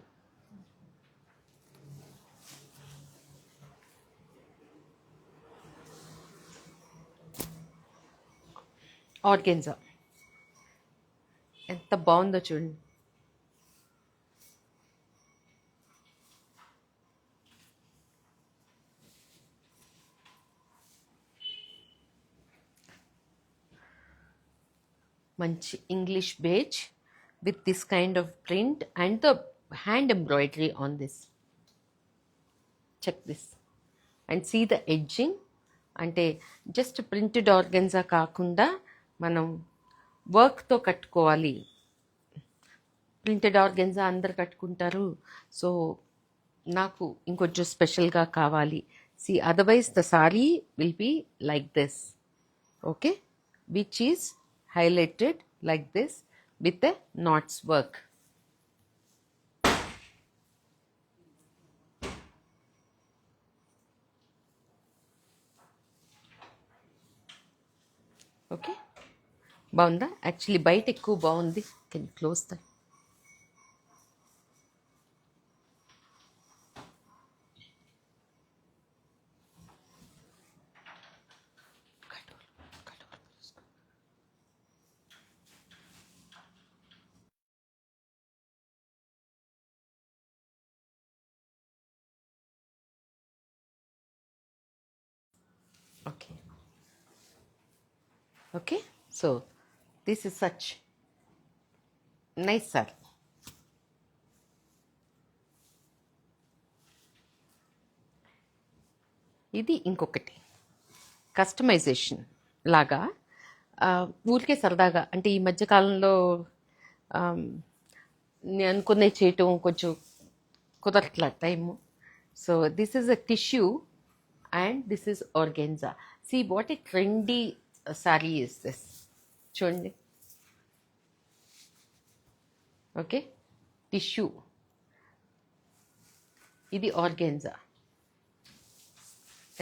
A: organza ఎంత బాగుందో చూడండి. మంచి English beige with this kind of print and the hand embroidery on this. Check this and see the edging. అంటే జస్ట్ ప్రింటెడ్ ఆర్గెన్జా కాకుండా మనం వర్క్తో కట్టుకోవాలి. ప్రింటెడ్ ఆర్గెన్జా అందరు కట్టుకుంటారు, సో నాకు ఇంకొంచెం స్పెషల్గా కావాలి. See, otherwise the saree will be like this, okay, which is highlighted like this with the knots work. Okay, బాగుందా? యాక్చువల్లీ బయట ఎక్కువ బాగుంది. Can close the okay. Okay, so this is such nice saree. ఇది ఇంకొకటి customization లాగా, ఊరికే సరదాగా, అంటే ఈ మధ్యకాలంలో నేను అనుకున్నవి చేయటం కొంచెం కుదరట్ల time. So this is a tissue and this is organza. See what a trendy saree is this. చూడండి, ఓకే, టిష్యూ, ఇది ఆర్గెన్జా.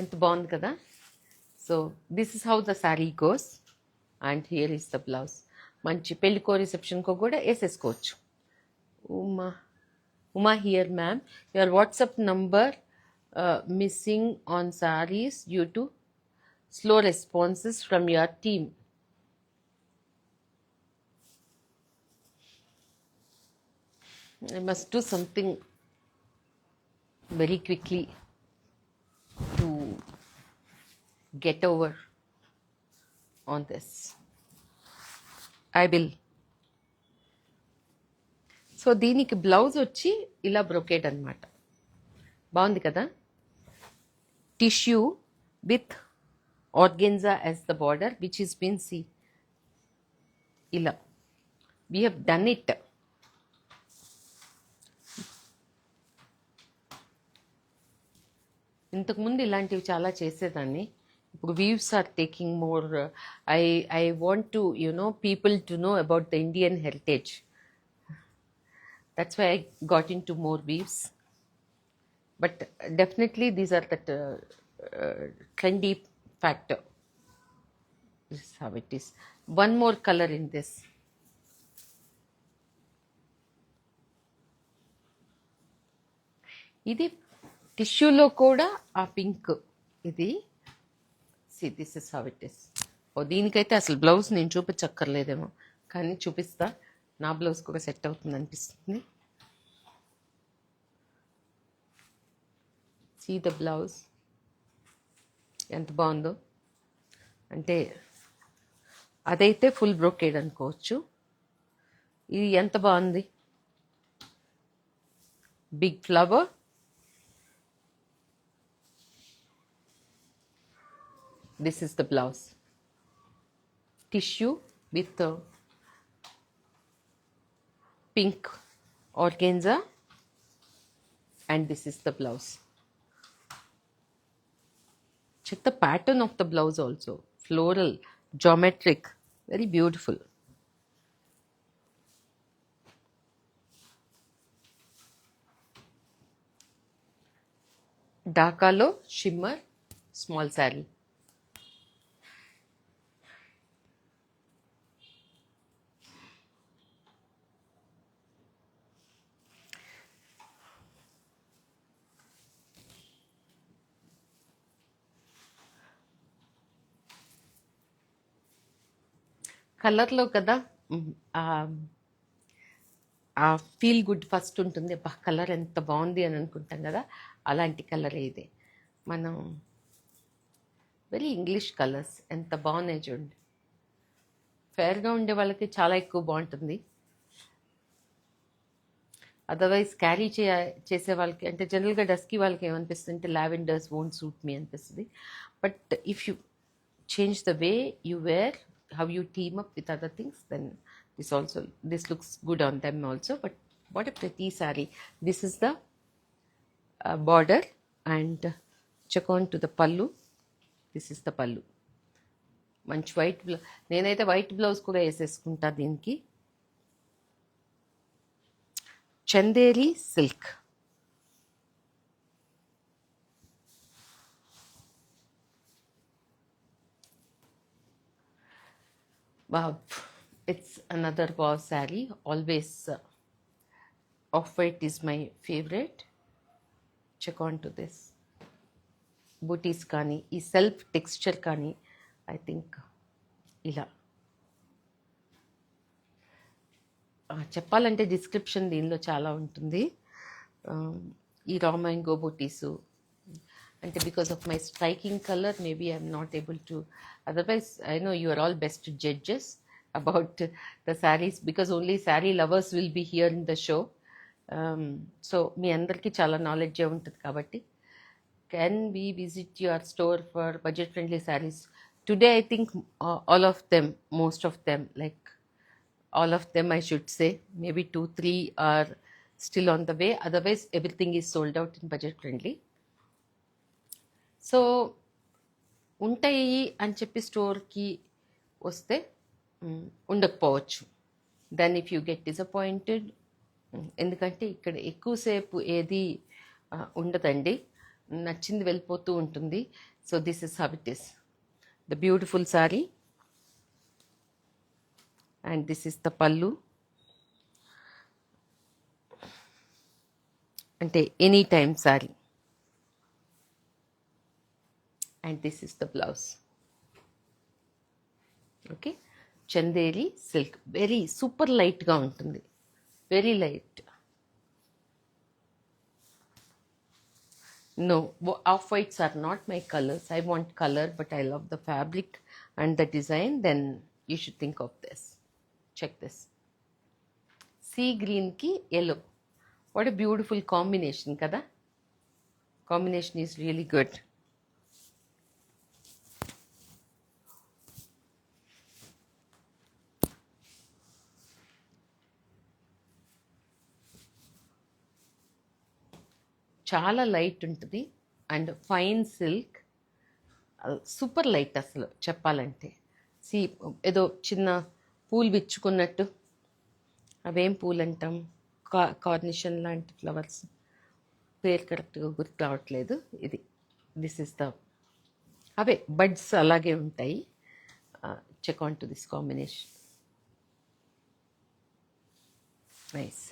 A: ఎంత బాగుంది కదా. So this is how the sari goes and here is the blouse. మంచి పెళ్ళికో రిసెప్షన్కో కూడా వేసేసుకోవచ్చు. Uma here ma'am, your WhatsApp number missing on sarees due to slow responses from your team. I must do something very quickly to get over on this. I will. So దీనికి blouse వచ్చి ఇలా brocade అన్నమాట. బాగుంది కదా. Tissue with organza as the border, which is been see ila we have done it. ఇంతకు ముందు ఇలాంటివి చాలా చేసేదాన్ని. ఇప్పుడు weaves are taking more. I want to people to know about the Indian heritage. That's why I got into more weaves. But definitely these are that trendy factor. This is how it is. One more color in this. ఇది టిష్యూలో కూడా ఆ pink. ఇది see, this is how it is. దీనికైతే అసలు blouse నేను చూపించక్కర్లేదేమో, కానీ చూపిస్తా. నా బ్లౌజ్ కూడా సెట్ అవుతుంది అనిపిస్తుంది. సీ ద బ్లౌజ్ ఎంత బాగుందో. అంటే అదైతే ఫుల్ బ్రోకేడ్ అనుకోవచ్చు. ఇది ఎంత బాగుంది. Big flower, This is the blouse. Tissue with pink organza, and this is the blouse. Check the pattern of the blouse also. Floral, geometric, very beautiful. Dhakalo shimmer small saree. కలర్లో కదా ఆ feel good first ఉంటుంది. Colour ఎంత బాగుంది అని అనుకుంటాం కదా, అలాంటి కలర్ ఇది. మనం వెరీ ఇంగ్లీష్ కలర్స్ ఎంత బాగున్నాయి చూడండి. ఫేర్గా ఉండే వాళ్ళకి చాలా ఎక్కువ బాగుంటుంది. అదర్వైజ్ క్యారీ చేసే వాళ్ళకి అంటే జనరల్గా డస్కీ వాళ్ళకి ఏమనిపిస్తుంది అంటే లావెండర్స్ వోంట్ సూట్ మీ అనిపిస్తుంది. But if you change the way you wear, how you team up with other things, then this looks good on them also. But what a pretty saree. This is the border, and check on to the pallu. This is the pallu. మంచి white blouse. నేనైతే white blouse కూడా వేసేసుకుంటా దీనికి. Chanderi silk. Wow, it's another wow saree. Always off-white is my favorite. Check on to this. Booties kani, ee self texture kani, I think ila. చెప్పాలంటే description దీనిలో చాలా ఉంటుంది. ఈ raw mango bootis అంటే because of my striking colour maybe I'm not able to, otherwise I know you are all best judges about the saris because only sari lovers will be here in the show. So మీ అందరికీ చాలా నాలెడ్జే ఉంటుంది కాబట్టి can we visit your store for budget friendly saris today? I think all of them, most of them, like all of them I should say, maybe 2-3 are still on the way, otherwise everything is sold out in budget friendly. So ఉంటాయి అని చెప్పి స్టోర్కి వస్తే ఉండకపోవచ్చు. Then if you get disappointed, ఎందుకంటే ఇక్కడ ఎక్కువసేపు ఏది ఉండదండి, నచ్చింది వెళ్ళిపోతూ ఉంటుంది. So this is how it is. The beautiful sari, and this is the pallu. అంటే any time sari, and this is the blouse. Okay, Chanderi silk, very super లైట్గా ఉంటుంది, very light. No, off-whites are not my colors. I want color, but I love the fabric and the design. Then you should think of this. Check this. Sea green ki yellow. What a beautiful combination, kada? Combination is really good. చాలా light ఉంటుంది and fine silk, super light అసలు చెప్పాలంటే. ఏదో చిన్న పూలు విచ్చుకున్నట్టు, అవేం పూలు అంటాం, కార్నిషన్ లాంటి ఫ్లవర్స్, పేరు కరెక్ట్గా గుర్తు రావట్లేదు. ఇది దిస్ ఇస్ ద, అవే బడ్స్ అలాగే ఉంటాయి. Check on to this combination, nice.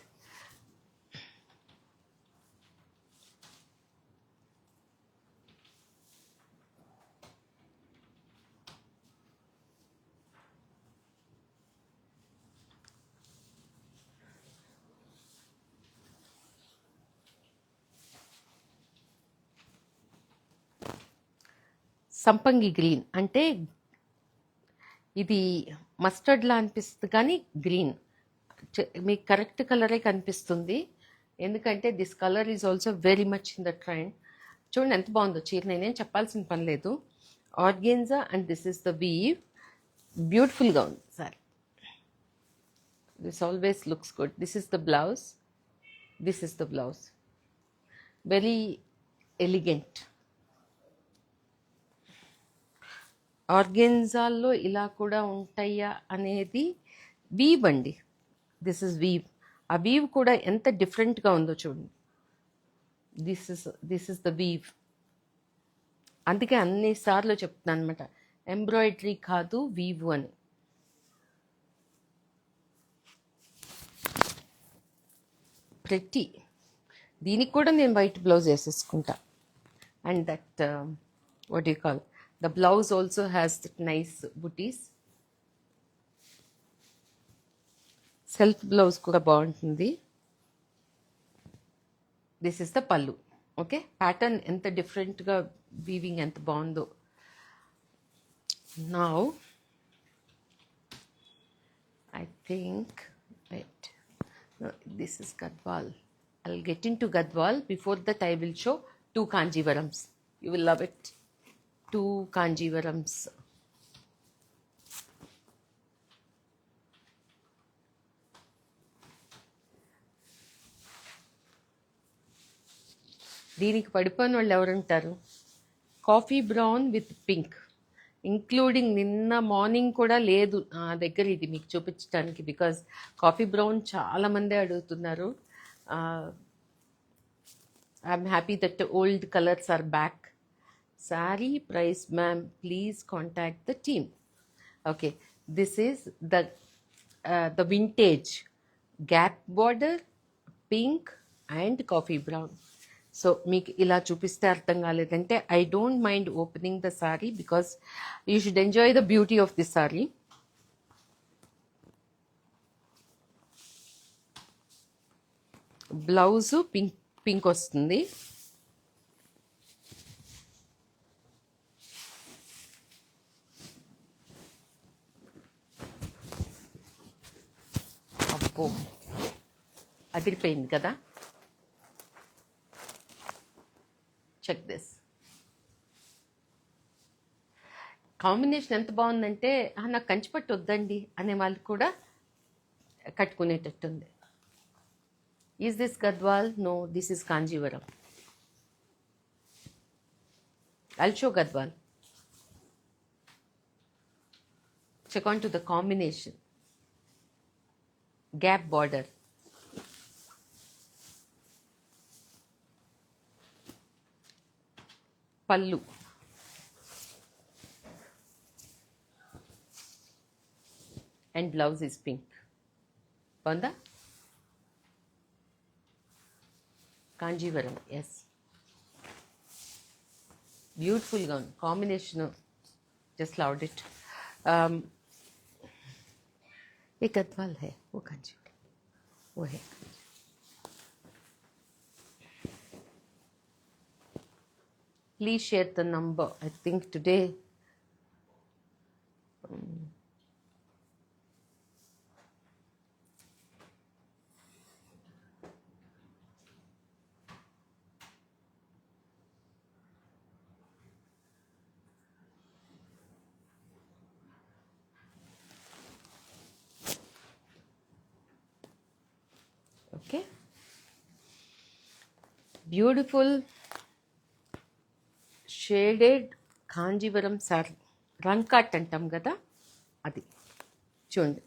A: సంపంగి గ్రీన్ అంటే ఇది మస్టర్డ్లా అనిపిస్తుంది కానీ గ్రీన్ మీకు కరెక్ట్ కలరే కనిపిస్తుంది, ఎందుకంటే this colour is also very much in the trend. చూడండి ఎంత బాగుందో చీర, నేనేం చెప్పాల్సిన పని లేదు. Organza and this is the weave. బ్యూటిఫుల్గా ఉంది sari. This always looks good. This is the blouse. This is the blouse. Very elegant. ఆర్గెన్జాల్లో ఇలా కూడా ఉంటాయా అనేది వీవ్ అండి. This is weave. ఆ వీవ్ కూడా ఎంత డిఫరెంట్గా ఉందో చూడండి. This is the weave. అందుకే అన్నిసార్లు చెప్తున్నాను అనమాట, ఎంబ్రాయిడరీ కాదు వీవ్ అని. ప్రెట్టి. దీనికి కూడా నేను వైట్ బ్లౌజ్ వేసేసుకుంటా. And that what you call, the blouse also has that nice bootis. Self blouse కూడా బాగుంటుంది. This is the pallu. Okay, pattern ఎంత డిఫరెంట్గా వీవింగ్ ఎంత బాగుందో. Now I think wait, this is Gadwal. I'll get into Gadwal. Before that, I will show 2 Kanjivarams. You will love it. 2 Kanjivarams. దీనికి పడిపోయిన వాళ్ళు ఎవరుంటారు? Coffee brown with pink, including నిన్న morning కూడా లేదు నా దగ్గర ఇది మీకు చూపించడానికి, బికాజ్ కాఫీ బ్రౌన్ చాలామంది అడుగుతున్నారు. I'm happy that the old colors are back. Saree price, ma'am, please contact the team. Okay, this is the vintage gap border, pink and coffee brown. So మీకు ఇలా చూపిస్తే అర్థం కాలేదంటే I don't mind opening the saree because you should enjoy the beauty of this saree. Blouse pink వస్తుంది. అబ్బో అదిరిపోయింది కదా. Check this combination ఎంత బాగుందంటే నాకు కంచిపట్టు వద్దండి అనే వాళ్ళు కూడా కట్టుకునేటట్టుంది. Is this Gadwal? No, this is Kanjivaram. I'll show Gadwal. Check on to the combination. Gap border. Pallu. And blouse is pink. Banda? Kanjivaram, yes. Beautiful gown. Combination, just loved it. एक गद्वाल है, वो कांजीवरम, वो है. Please share the number. I think today okay. Beautiful shaded Kanjeevaram sari, రంగ్ కట్ అంటాం కదా అది. చూడండి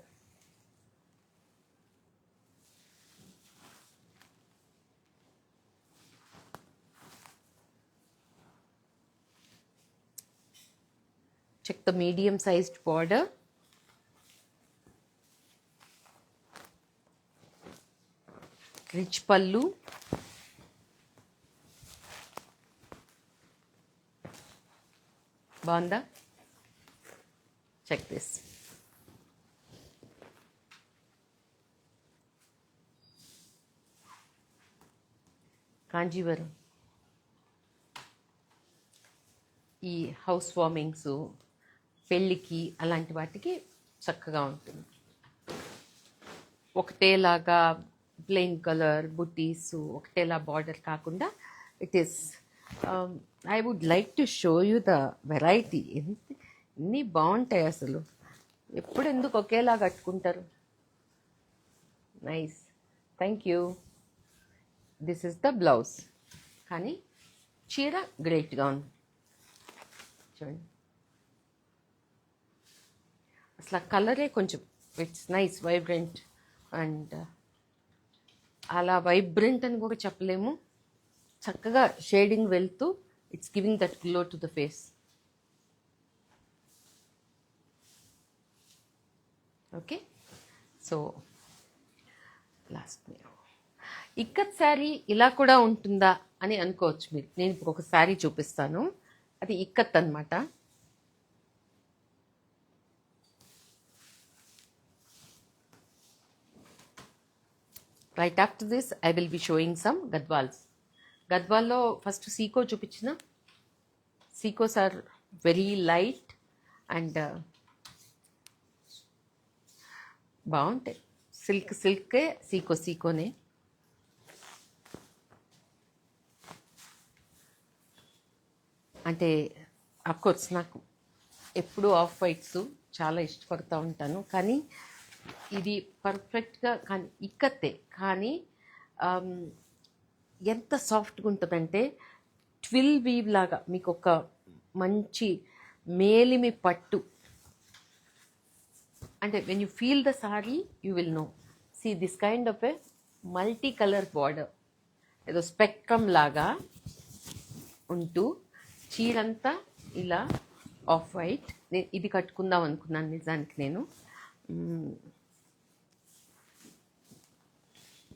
A: check the medium sized border. Rich pallu, బాగుందా? Check this. కాంజీవరం ఈ హౌస్ వార్మింగ్స్, పెళ్ళికి అలాంటి వాటికి చక్కగా ఉంటుంది. ఒకటేలాగా ప్లెయిన్ కలర్ బుటీస్, ఒకటేలా బార్డర్ కాకుండా it is I would like to show you the variety. ఎన్ని బాగుంటాయి అసలు. ఎప్పుడు ఎందుకు ఒకేలా కట్టుకుంటారు. Nice, thank you. This is the blouse. కానీ చీర గ్రేట్గా ఉంది చూడండి. అసలు ఆ కలరే కొంచెం ఇట్స్ నైస్, వైబ్రెంట్. అండ్ అలా వైబ్రెంట్ అని కూడా చెప్పలేము, చక్కగా షేడింగ్ వెళ్తూ it's giving that glow to the face. Okay, so last ikat sari ఇలా కూడా ఉంటుందా అని అనుకోవచ్చు మీరు. నేను ఇప్పుడు ఒక శారీ చూపిస్తాను, అది ఇక్కత్ అనమాట. Right after this I will be showing some Gadwals. గద్వాల్లో ఫస్ట్ సీకో చూపించిన. Sicos are very light and బాగుంటాయి. సిల్కే సీకోనే. అంటే అఫ్కోర్స్ నాకు ఎప్పుడు ఆఫ్ వైట్స్ చాలా ఇష్టపడుతూ ఉంటాను, కానీ ఇది పర్ఫెక్ట్గా కానీ ఇక్కతే. కానీ ఎంత సాఫ్ట్గా ఉంటుందంటే ట్విల్ వీవ్ లాగా మీకు ఒక మంచి మేలిమి పట్టు. అంటే when you feel the sari you will know. See this kind of a multi colour border, ఏదో స్పెక్ట్రమ్ లాగా ఉంటూ చీరంతా ఇలా ఆఫ్ వైట్. నేను ఇది కట్టుకుందాం అనుకున్నాను నిజానికి నేను.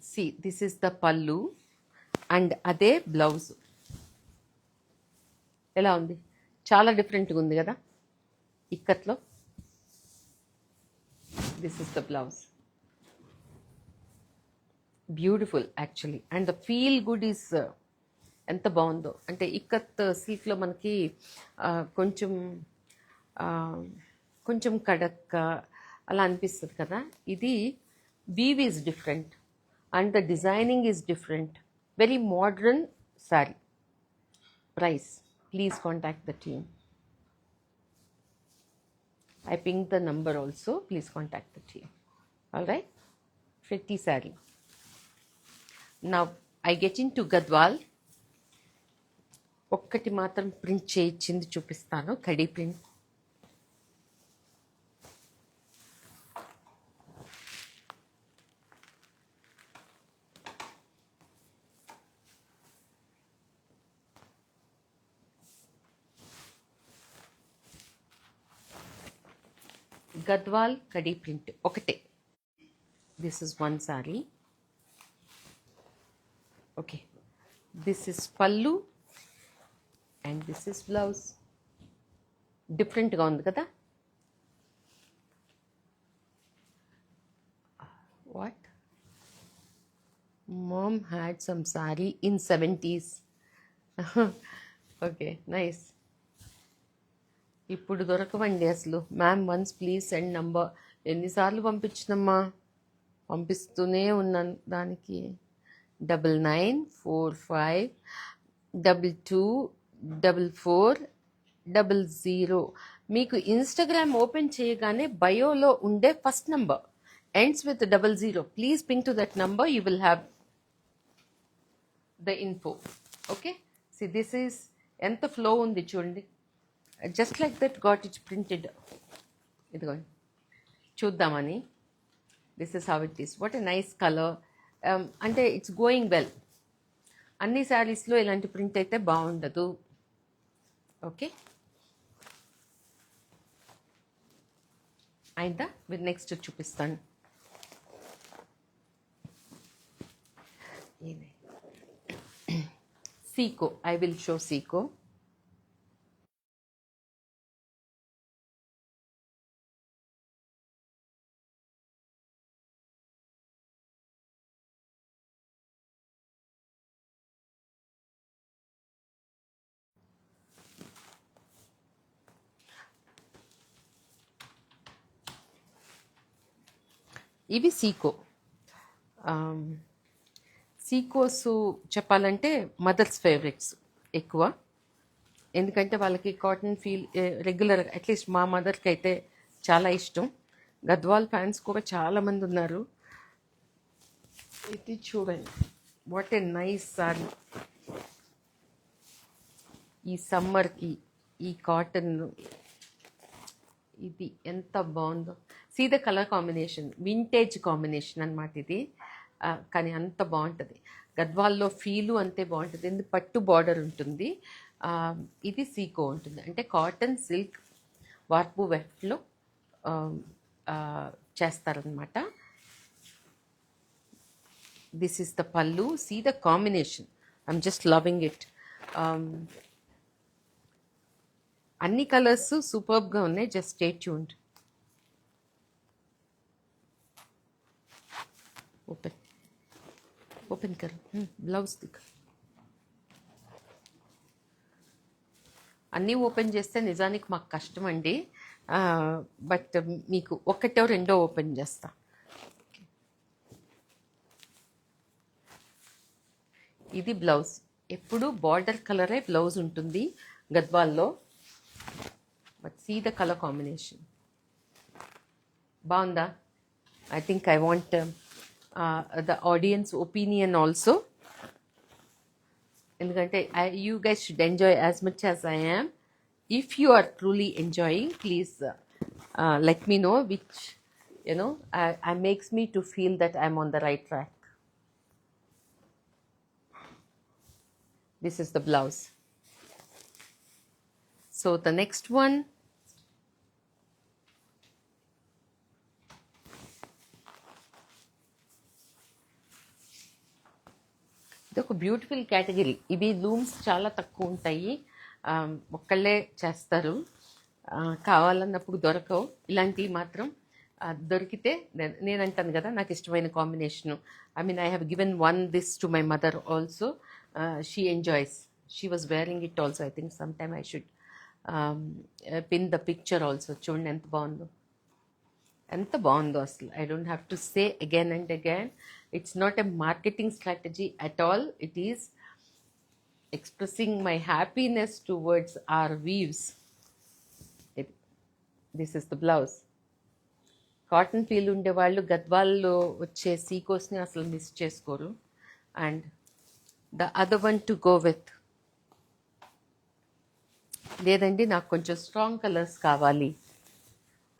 A: See this is the pallu and అదే బ్లౌజ్. ఎలా ఉంది? చాలా డిఫరెంట్గా ఉంది కదా ఇక్కత్లో. This is the blouse. Beautiful actually. And the feel good is ఎంత బాగుందో. అంటే ఇక్కత్ సిల్క్లో మనకి కొంచెం కొంచెం కడక్ అలా అనిపిస్తుంది కదా. ఇది weave is different and the designing is different. Very modern sari. Price please contact the team. I pinged the number also. Please contact the team. All right. Pretty saree. Now I get into Gadwal. ఒక్కటి మాత్రం print చేయించింది చూపిస్తాను, khadi print. Gadwal khadi print ఒకటే. This is one sorry. Okay, this is పల్లు and this is blouse. డిఫరెంట్గా ఉంది కదా. What ma'am had some sorry in 70s. Okay, nice. ఇప్పుడు దొరకవండి అసలు. Ma'am once please send number. ఎన్నిసార్లు పంపించినమ్మా, పంపిస్తూనే ఉన్నాను. దానికి 9945224400. మీకు ఇన్స్టాగ్రామ్ ఓపెన్ చేయగానే బయోలో ఉండే first number ends with 00. Please ping to that number. You will have the info. Okay, see this is ఎంత flow ఉంది చూడండి. Just like that got it printed. ఇదిగోండి చూద్దామని. This is how it is. What a nice colour. అంటే it's going well. అన్ని శారీస్లో ఇలాంటి print అయితే బాగుండదు. ఓకే, అయిందా? మీరు నెక్స్ట్ చూపిస్తాను. Sico. I will show sico. ఇవి సీకో. సీకోస్ చెప్పాలంటే మదర్స్ ఫేవరెట్స్. ఎక్కువ, ఎందుకంటే వాళ్ళకి కాటన్ ఫీల్ రెగ్యులర్, అట్లీస్ట్ మా మదర్కి అయితే చాలా ఇష్టం. గద్వాల్ ఫ్యాన్స్ కూడా చాలామంది ఉన్నారు. ఇది చూడండి, వాట్ ఏ నైస్ సారీ. ఈ సమ్మర్కి ఈ కాటన్ ఇది ఎంత బాగుందో. See the colour combination, vintage combination అనమాట ఇది. కానీ అంత బాగుంటుంది. గద్వాల్లో ఫీలు అంతే బాగుంటుంది. ఎందుకు పట్టు బార్డర్ ఉంటుంది. ఇది సీకో ఉంటుంది, అంటే కాటన్ సిల్క్ వార్పు వెఫ్ట్లో చేస్తారనమాట. This is the pallu. See the combination, I'm just loving it. అన్ని కలర్స్ సూపర్బ్గా ఉన్నాయి. Just stay tuned. Open open కర్, బ్లౌజ్ దిక్. అన్నీ ఓపెన్ చేస్తే నిజానికి మాకు కష్టం అండి. బట్ మీకు ఒకటో రెండో ఓపెన్ చేస్తా. ఇది బ్లౌజ్. ఎప్పుడు బార్డర్ కలరే బ్లౌజ్ ఉంటుంది గద్వాల్లో. But see the colour combination. బాగుందా? I think I want the audience opinion also, ఎందుకంటే you guys should enjoy as much as I am. If you are truly enjoying, please let me know, which I makes me to feel that I'm on the right track. This is the blouse. So the next one, ఇది ఒక beautiful category. ఇవి looms చాలా తక్కువ ఉంటాయి, ఒక్కళ్ళే చేస్తారు. కావాలన్నప్పుడు దొరకవు. ఇలాంటివి మాత్రం దొరికితే నేను అంటాను కదా, నాకు ఇష్టమైన combination. I mean I have given one this to my mother also. She enjoys. She was wearing it also. I think sometime I should pin the picture also. చూడండి ఎంత బాగుందో, ఎంత బాగుందో అసలు. I don't have to say again and again. It's not a marketing strategy at all. It is expressing my happiness towards our weaves. This is the blouse. Cotton feel ఉండేవాళ్ళు గద్వాల్లో వచ్చే సీకోస్ని అసలు మిస్ చేసుకోరు. And the other one to go with, లేదండి నాకు కొంచెం strong colours కావాలి.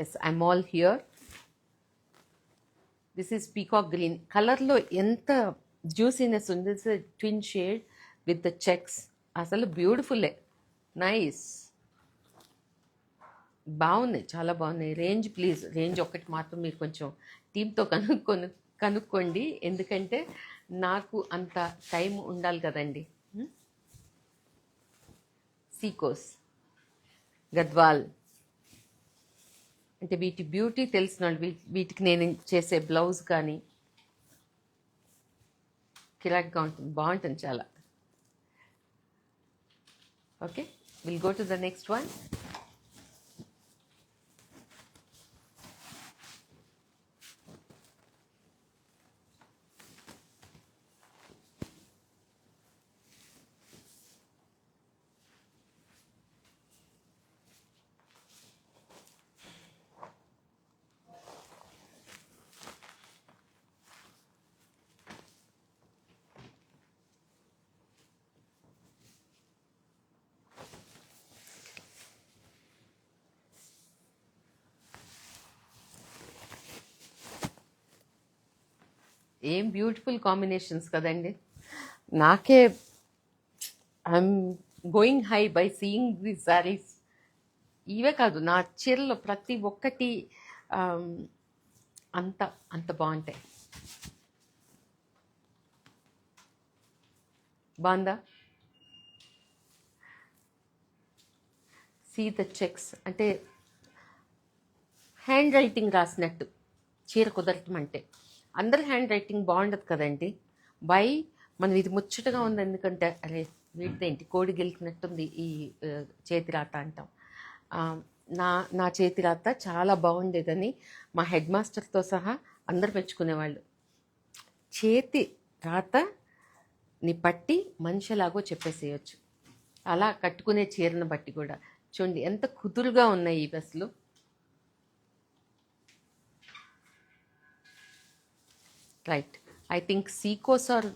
A: Yes, I'm all here. This is peacock green. కలర్లో ఎంత జ్యూసీనెస్ ఉంది. This is twin shade with the checks. అసలు బ్యూటిఫుల్లే, నైస్, బాగున్నాయి, చాలా బాగున్నాయి. రేంజ్ ప్లీజ్, రేంజ్ ఒక్కటి మాత్రం మీరు కొంచెం టీమ్తో కనుక్కోండి, ఎందుకంటే నాకు అంత టైం ఉండాలి కదండి. సీకోస్, గద్వాల్ అంటే వీటి బ్యూటీ తెలిసిన వాళ్ళు. వీటికి నేను చేసే బ్లౌజ్ కానీ కిరాక్గా ఉంటుంది, బాగుంటుంది చాలా. Okay, will go to the next one. ఏం బ్యూటిఫుల్ కాంబినేషన్స్ కదండి. నాకే I'm going hi bye seeing the saris. ఇవే కాదు, నా చీరలో ప్రతి ఒక్కటి అంత అంత బాగుంటాయి. బాగుందా? సీ ద చెక్స్, అంటే హ్యాండ్ రైటింగ్ రాసినట్టు చీర కుదరటం అంటే. అందరి హ్యాండ్ రైటింగ్ బాగుండదు కదండి. మనం ఇది ముచ్చటగా ఉంది, ఎందుకంటే అరే వీటిదేంటి కోడి గెలిచినట్టుంది ఈ చేతి రాత అంటాం. నా చేతి రాత చాలా బాగుండేదని మా హెడ్ మాస్టర్తో సహా అందరు మెచ్చుకునేవాళ్ళు. చేతి రాతని పట్టి మనిషిలాగో చెప్పేసేయచ్చు. అలా కట్టుకునే చీరను బట్టి కూడా చూడండి ఎంత కుదురుగా ఉన్నాయి ఈ బస్సులు. Right, I think sicos are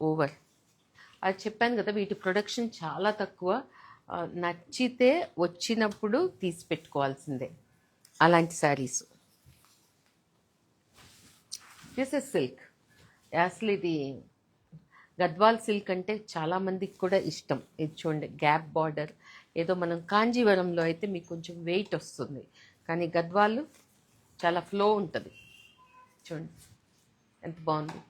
A: over. అది చెప్పాను కదా, వీటి ప్రొడక్షన్ చాలా తక్కువ. నచ్చితే వచ్చినప్పుడు తీసి పెట్టుకోవాల్సిందే అలాంటి శారీస్. This is silk. అసలు ఇది గద్వాల్ సిల్క్ అంటే చాలామందికి కూడా ఇష్టం. ఇది చూడండి గ్యాప్ బార్డర్. ఏదో మనం కాంజీవరంలో అయితే మీకు కొంచెం వెయిట్ వస్తుంది, కానీ గద్వాలు చాలా ఫ్లో ఉంటుంది. చూడండి ఎంత బాగుంది.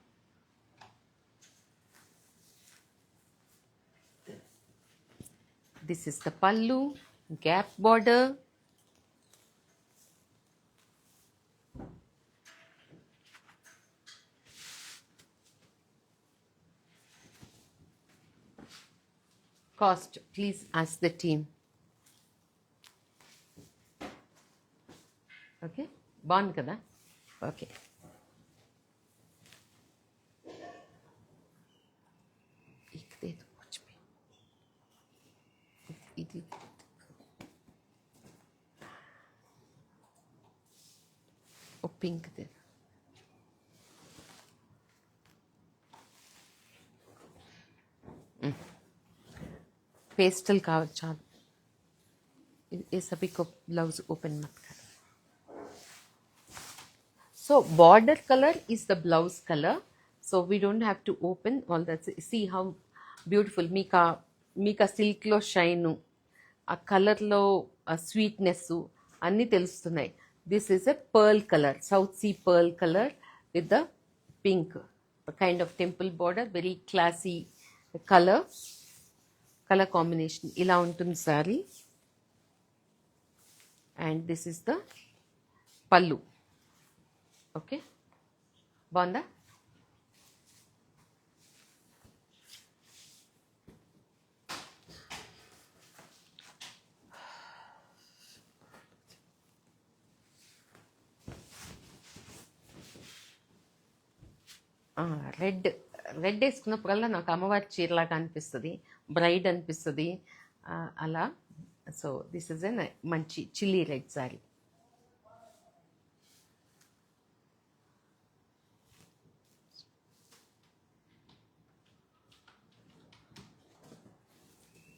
A: దిస్ ఇస్ ద పల్లు, gap border. Cost please ask the team. Okay, బాగుంది కదా. ఓకే, ఇది ఓ పింక్ ది. पेस्टल का चाल ये सभी को ब्लाउज ओपन मत कर. So border color is the blouse color, so we don't have to open all that. See how beautiful Micah silk లో షైన్, ఆ కలర్ లో ఆ స్వీట్నెస్ అన్నీ తెలుస్తున్నాయి. This is a pearl colour, south sea pearl colour with the pink kind of temple border. Very classy colour combination. ఇలా ఉంటుంది sorry. And this is the పల్లు. Okay, బాగుందా. రెడ్ వేసుకున్నప్పుడల్లా నాకు అమ్మవారి చీరలాగా అనిపిస్తుంది, బ్రైడ్ అనిపిస్తుంది అలా. సో దిస్ ఇస్ ఎ మంచి chilli red sorry.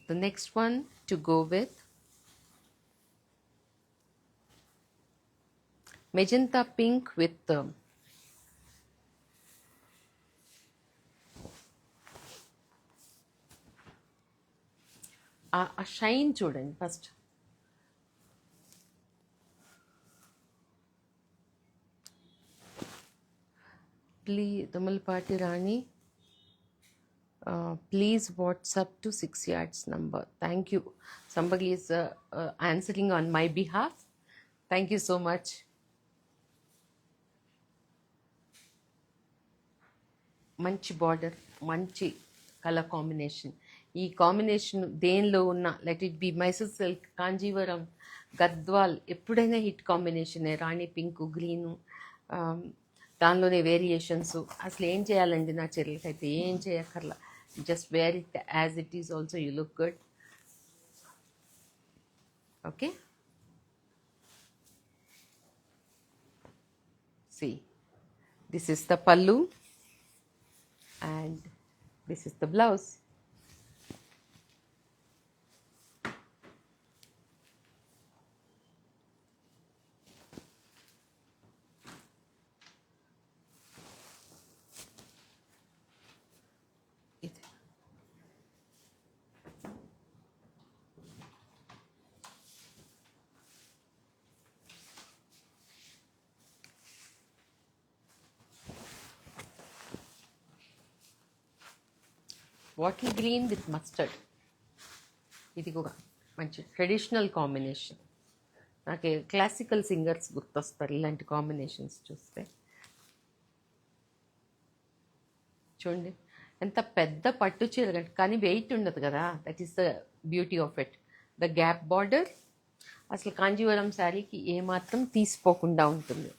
A: The next one to go with magenta pink with ఆ షైన్ చూడండి first. Please Tamilapati Rani, please WhatsApp to 6 yards number. Thank you. Somebody is answering on my behalf. Thank you so much. మంచి border, మంచి colour combination. ఈ combination దేనిలో ఉన్న, let it be Mysore silk, Kanjeevaram, Gadwal, ఎప్పుడైనా hit కాంబినేషనే. రాణి pink, green, దానిలోనే variations. అసలు ఏం చేయాలండి నా చీరలకైతే, ఏం చేయక్కర్లా. Just wear it as it is also, you look good. Okay, see, this is the pallu and this is the blouse. Water green with mustard. ఇది కూడా మంచి ట్రెడిషనల్ కాంబినేషన్. నాకు క్లాసికల్ సింగర్స్ గుర్తొస్తారు ఇలాంటి కాంబినేషన్స్ చూస్తే. చూడండి ఎంత పెద్ద పట్టు చీర, కానీ వెయిట్ ఉండదు కదా. That is the beauty of it. The gap border అసలు కాంజీవరం శారీకి ఏమాత్రం తీసిపోకుండా ఉంటుంది.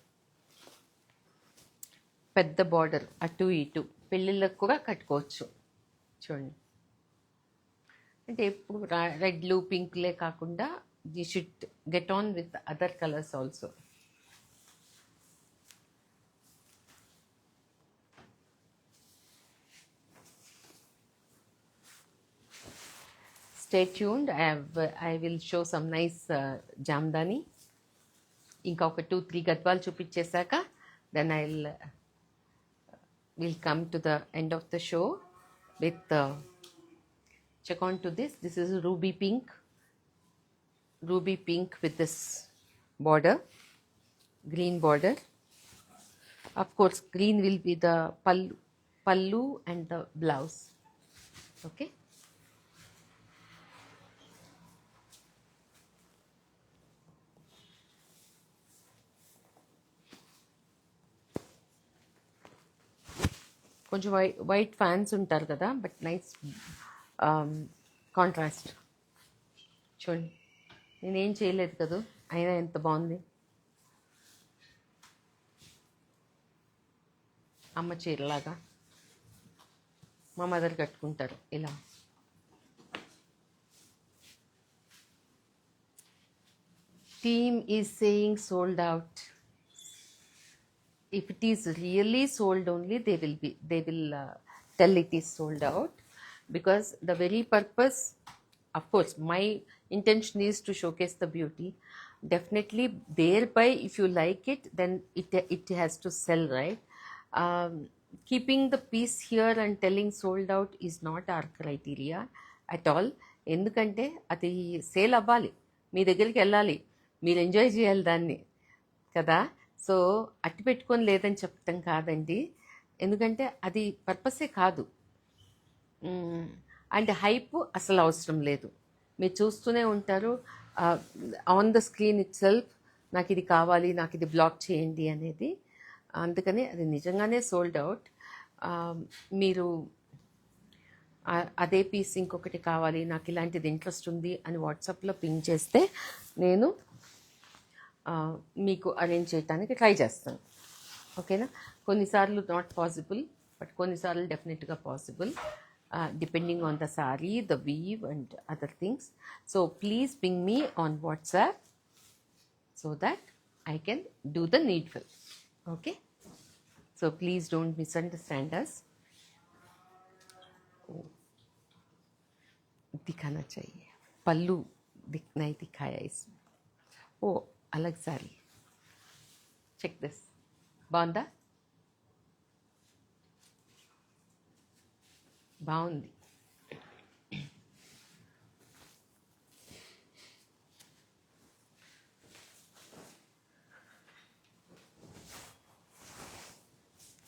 A: పెద్ద బార్డర్ అటు ఇటు, పెళ్ళిళ్ళకు కూడా కట్టుకోవచ్చు. చూడండి అంటే ఎప్పుడు రెడ్లు పింక్లే కాకుండా you should get on with other colours also. Stay tuned. I will show some nice jamdani. ఇంకా ఒక 2-3 గద్వాలు చూపించేశాక then will come to the end of the show with check on to this. This is ruby pink with this border, green border. Of course green will be the pallu and the blouse. Okay, కొంచెం white fans ఉంటారు కదా, but nice contrast. చూడండి, నేనేం చేయలేదు కదా, అయినా ఎంత బాగుంది. అమ్మ చీరలాగా మా మదర్ కట్టుకుంటారు ఇలా. Team is saying sold out. If it is really sold only, they will tell it is sold out, because the very purpose, of course my intention is to showcase the beauty. Definitely thereby, if you like it, then it has to sell, right? Keeping the piece here and telling sold out is not our criteria at all. ఎందుకంటే అది sale అవ్వాలి, మీ దగ్గరికి వెళ్ళాలి, మీరు enjoy చేయాలి దాన్ని కదా. So అట్టి పెట్టుకొని లేదని చెప్తాం కాదండి, ఎందుకంటే అది పర్పసే కాదు. అండ్ హైప్ అసలు అవసరం లేదు. మీరు చూస్తూనే ఉంటారు on the screen it self, నాకు ఇది కావాలి, నాకు ఇది బ్లాక్ చేయండి అనేది. అందుకని అది నిజంగానే సోల్డ్ అవుట్. మీరు అదే పీస్ ఇంకొకటి కావాలి, నాకు ఇలాంటిది ఇంట్రెస్ట్ ఉంది అని వాట్సాప్లో పింగ్ చేస్తే నేను మీకు అరేంజ్ చేయడానికి ట్రై చేస్తాను. ఓకేనా? కొన్నిసార్లు నాట్ పాసిబుల్, బట్ కొన్నిసార్లు డెఫినెట్గా possible, depending on the saree, the weave and other things. So please ping me on WhatsApp so that I can do the needful. Okay? So please don't misunderstand us. दिखाना चाहिए, पल्लू नहीं दिखाया इसमें. ओ अलग sari. Check this. బాగుందా? బాగుంది.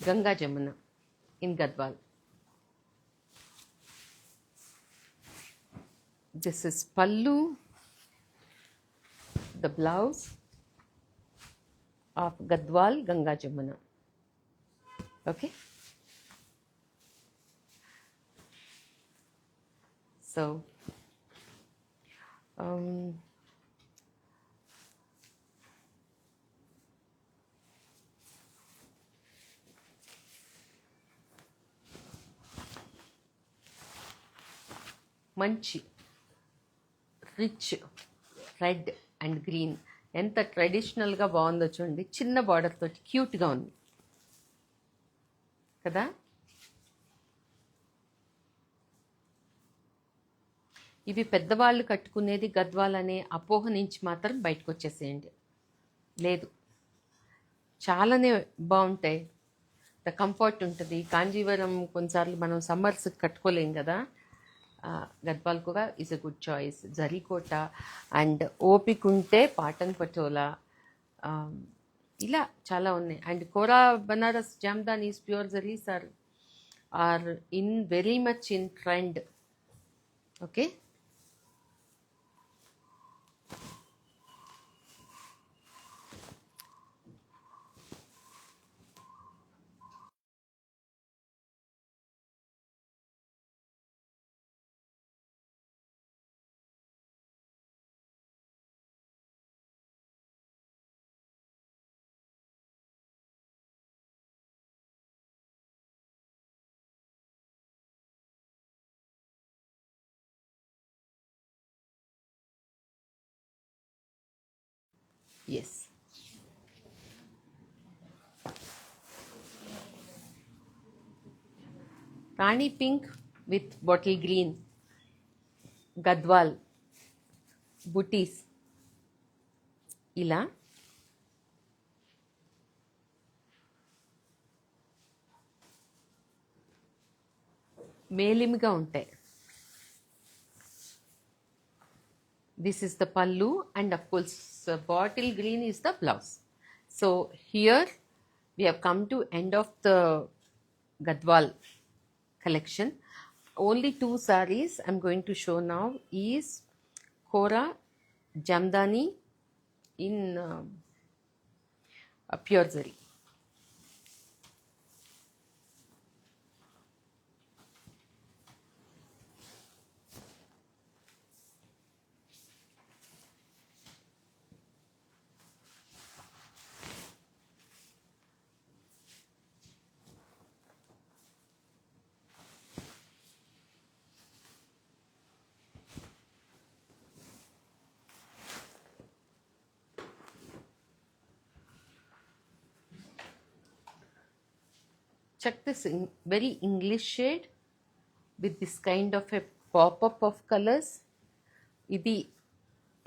A: Ganga Jamuna in Gadwal. This is pallu, the blouse of Gadwal Ganga Jamuna. Okay? So, మంచి rich red and green, ఎంత ట్రెడిషనల్గా బాగుందో చూడండి. చిన్న బార్డర్ తోటి క్యూట్గా ఉంది కదా. ఇవి పెద్దవాళ్ళు కట్టుకునేది గద్వాల్ అనే అపోహ నుంచి మాత్రం బయటకు వచ్చేసేయండి. లేదు, చాలానే బాగుంటాయి, ద కంఫర్ట్ ఉంటుంది. కాంజీవరం కొన్నిసార్లు మనం సమ్మర్స్ కట్టుకోలేం కదా, గద్వాల్ కూడా ఈజ్ అ గుడ్ చాయిస్. జరీకోట అండ్ ఓపిక ఉంటే పాటన్ పటోలా, ఇలా చాలా ఉన్నాయి. And Kora Banaras Jamdanis pure zaris are in very much in trend. Okay. Yes, Rani pink with bottle green Gadwal buttis ఇలా మేలిమిగా ఉంటాయి. This is the pallu, and of course bottle green is the blouse. So here we have come to end of the Gadwal collection. Only 2 sarees I'm going to show now is Kora Jamdani in pure zari. Check this very English shade with this kind of a pop-up of colors. Idi,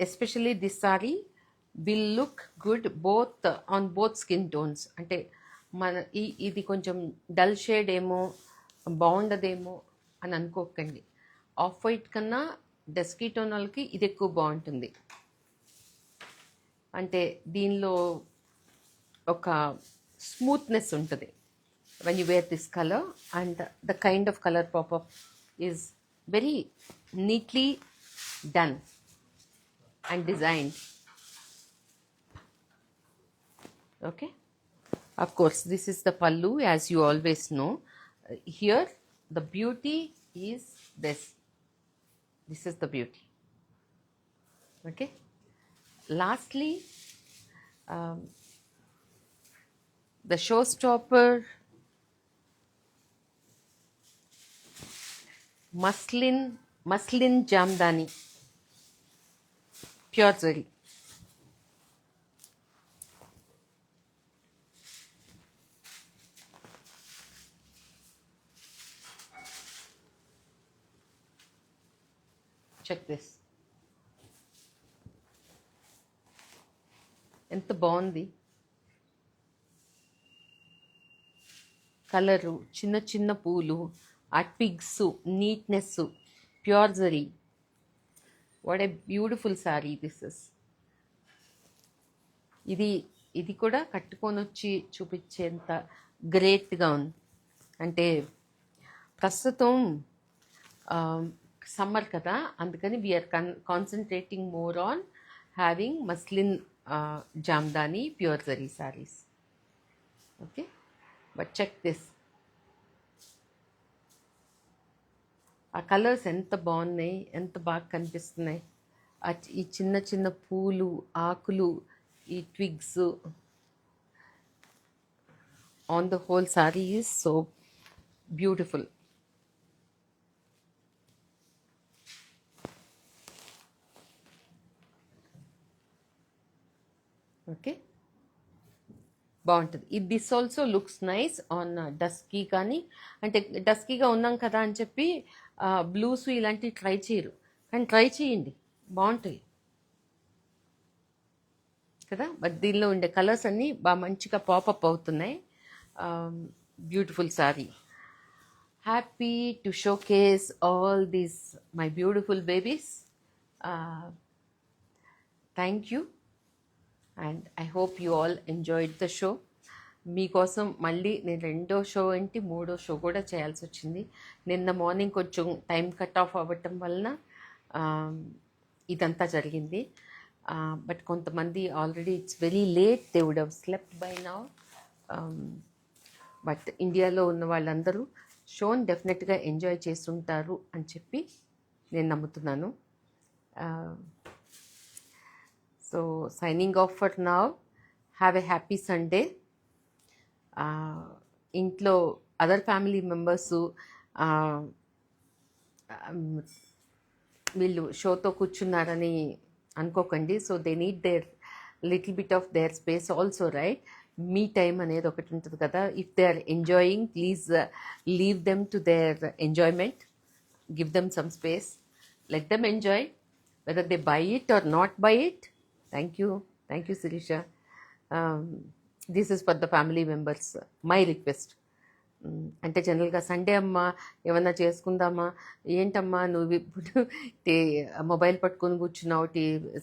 A: especially this saree will look good both on both skin tones. అంటే మన ఇది కొంచెం dull shade ఏమో బాగుండదేమో అని అనుకోకండి. Off white కన్నా dusky tone వాళ్ళకి ఇది ఎక్కువ బాగుంటుంది. అంటే దీనిలో ఒక స్మూత్నెస్ ఉంటుంది when you wear this color, and the kind of color pop-up is very neatly done and designed. Okay, of course this is the pallu, as you always know. Here the beauty is this is the beauty. Okay, lastly the showstopper muslin jamdani pure zari. Check this, ఎంత బాగుంది colour, చిన్న చిన్న పూలు, ఆ twigs, neatness, pure zari. What a beautiful sorry this is. ఇది కూడా కట్టుకొని వచ్చి చూపించేంత గ్రేట్గా ఉంది. అంటే ప్రస్తుతం సమ్మర్ కదా, అందుకని we are concentrating more on having muslin Jamdani pure zari saris. Okay, but check this. ఆ కలర్స్ ఎంత బాగున్నాయి, ఎంత బాగా కనిపిస్తున్నాయి. ఈ చిన్న చిన్న పూలు, ఆకులు, ఈ twigs on the whole sari is so beautiful. Okay, బాగుంటుంది. This also looks nice on dusky. కానీ అంటే డస్కీగా ఉన్నాం కదా అని చెప్పి బ్లూస్ ఇలాంటివి ట్రై చేయరు, కానీ ట్రై చేయండి, బాగుంటాయి కదా. బట్ దీనిలో ఉండే కలర్స్ అన్నీ బాగా మంచిగా పాపప్ అవుతున్నాయి. Beautiful sorry. Happy to showcase all these my beautiful babies. Thank you, and I hope you all enjoyed the show. మీకోసం మళ్ళీ నేను 2వ షో ఏంటి 3వ షో కూడా చేయాల్సి వచ్చింది. నిన్న మార్నింగ్ కొంచెం టైం కట్ ఆఫ్ అవ్వటం వలన ఇదంతా జరిగింది. బట్ కొంతమంది already it's very late, they would have slept by now. But ఇండియాలో ఉన్న వాళ్ళందరూ షోని డెఫినెట్గా ఎంజాయ్ చేస్తుంటారు అని చెప్పి నేను నమ్ముతున్నాను. So signing off for now. Have a happy Sunday. ఇంట్లో అదర్ ఫ్యామిలీ మెంబర్సు వీళ్ళు షోతో కూర్చున్నారని అనుకోకండి. So they need their little bit of their space also, right? మీ టైం అనేది ఒకటి ఉంటుంది కదా. If they are enjoying, please leave them to their enjoyment. Give them some space, let them enjoy, whether they buy it or not buy it. Thank you Sirisha. um, this is for the family members, my request. అంటే జనరల్గా Sunday అమ్మా ఏమన్నా చేసుకుందామా, ఏంటమ్మా నువ్వు ఇప్పుడు mobile పట్టుకొని కూర్చున్నావు,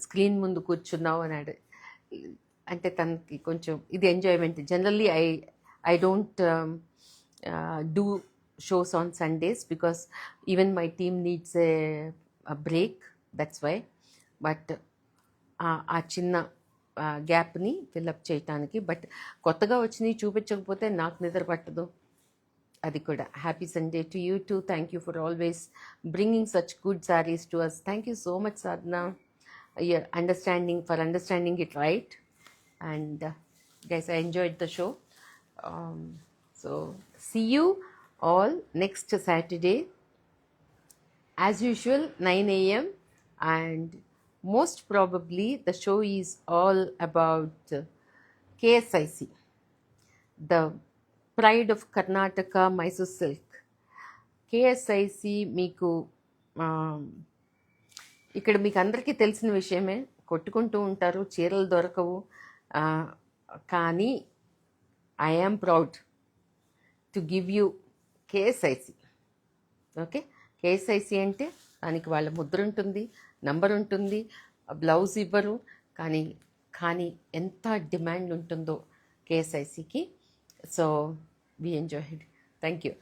A: స్క్రీన్ ముందు కూర్చున్నావు అని అంటే తనకి కొంచెం ఇది enjoyment. Generally I don't do shows on Sundays because even my team needs a break, that's why. But ఆ చిన్న గ్యాప్ని ఫిల్అప్ చేయటానికి, బట్ కొత్తగా వచ్చినవి చూపించకపోతే నాకు నిద్ర పట్టదు. అది కూడా. Happy Sunday to you too. Thank you for always bringing such good saris to us. Thank you so much Sadhana, understanding it right. And guys, I enjoyed the show. So see you all next Saturday as usual 9 a.m. and most probably the show is all about KSIC, the pride of Karnataka, Mysore silk. KSIC మీకు ఇక్కడ మీకు అందరికీ తెలిసిన విషయమే, కొట్టుకుంటూ ఉంటారు, చీరలు దొరకవు. కానీ I am proud to give you KSIC. Okay, KSIC అంటే దానికి వాళ్ళ ముద్ర ఉంటుంది, నంబర్ ఉంటుంది, బ్లౌజ్ ఇవ్వరు, కానీ ఎంత డిమాండ్ ఉంటుందో కేఎస్ఐసికి. So we enjoyed. Thank you.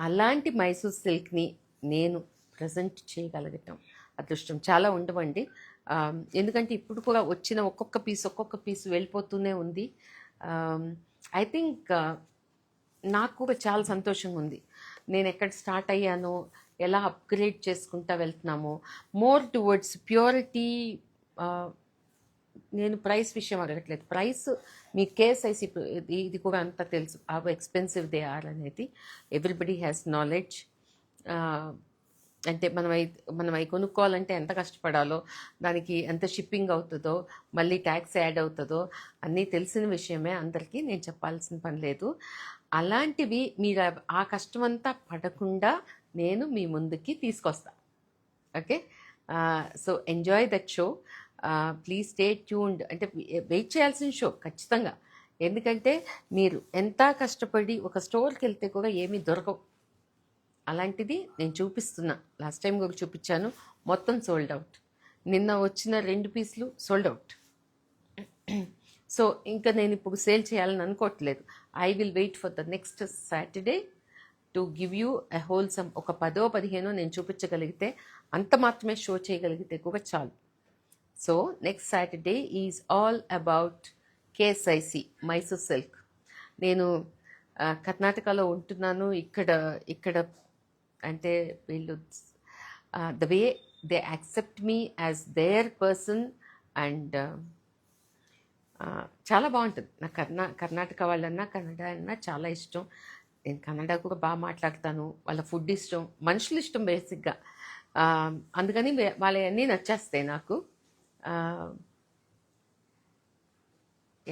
A: అలాంటి మైసూర్ సిల్క్ని నేను ప్రజెంట్ చేయగలగటం అదృష్టం. చాలా ఉండవండి, ఎందుకంటే ఇప్పుడు కూడా వచ్చిన ఒక్కొక్క పీస్ వెళ్ళిపోతూనే ఉంది. ఐ థింక్ నాకు కూడా చాలా సంతోషంగా ఉంది. నేను ఎక్కడ స్టార్ట్ అయ్యానో, ఎలా అప్గ్రేడ్ చేసుకుంటా వెళ్తున్నామో, మోర్ టువర్డ్స్ ప్యూరిటీ. నేను ప్రైస్ విషయం అడగట్లేదు, ప్రైస్ మీ కేఎస్ఐసి ఇది కూడా అంతా తెలుసు, హౌ ఎక్స్పెన్సివ్ దే ఆర్ అనేది. Everybody has knowledge. అంటే మనం అవి కొనుక్కోవాలంటే ఎంత కష్టపడాలో, దానికి ఎంత షిప్పింగ్ అవుతుందో, మళ్ళీ ట్యాక్స్ యాడ్ అవుతుందో అన్నీ తెలిసిన విషయమే అందరికీ, నేను చెప్పాల్సిన పని లేదు. అలాంటివి మీరు ఆ కష్టమంతా పడకుండా నేను మీ ముందుకి తీసుకొస్తా. Okay, so enjoy that show. Please stay tuned. అంటే వెయిట్ చేయాల్సిన షో ఖచ్చితంగా, ఎందుకంటే మీరు ఎంత కష్టపడి ఒక స్టోర్కి వెళ్తే కూడా ఏమీ దొరకవు. అలాంటిది నేను చూపిస్తున్నా. లాస్ట్ టైం కూడా చూపించాను, మొత్తం సోల్డ్ అవుట్. నిన్న వచ్చిన 2 పీసులు సోల్డ్ అవుట్. సో ఇంకా నేను ఇప్పుడు సేల్ చేయాలని అనుకోవట్లేదు. I will wait for the next Saturday to give you a wholesome. ఒక 10-15 నేను చూపించగలిగితే, అంత మాత్రమే షో చేయగలిగితే కూడా చాలు. So next Saturday is all about KSIC Mysore silk. నేను కర్ణాటకలో ఉంటున్నాను. ఇక్కడ అంటే వీళ్ళు the way they accept me as their person and చాలా బాగుంటుంది. నాకు కర్ణాటక వాళ్ళన్నా కన్నడ అన్నా చాలా ఇష్టం. నేను కన్నడ కూడా బాగా మాట్లాడతాను. వాళ్ళ ఫుడ్ ఇష్టం, మనుషులు ఇష్టం బేసిక్గా. అందుకని వాళ్ళవన్నీ నచ్చేస్తాయి నాకు.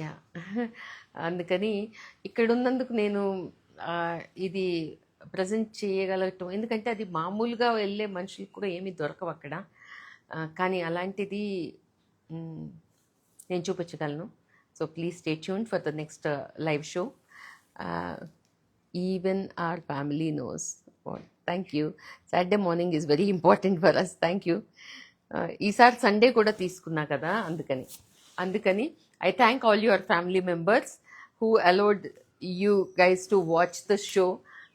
A: యా, అందుకని ఇక్కడ ఉన్నందుకు నేను ఇది ప్రజెంట్ చేయగలగటం, ఎందుకంటే అది మామూలుగా వెళ్ళే మనుషులకు కూడా ఏమీ దొరకవు అక్కడ. కానీ అలాంటిది నేను చూపించగలను. So please stay tuned for the next live show. Even our family knows. Thank you. Saturday morning is very important for us. Thank you. ఈసారి సండే కూడా తీసుకున్నా కదా, అందుకని I thank all your family members who allowed you guys to watch the show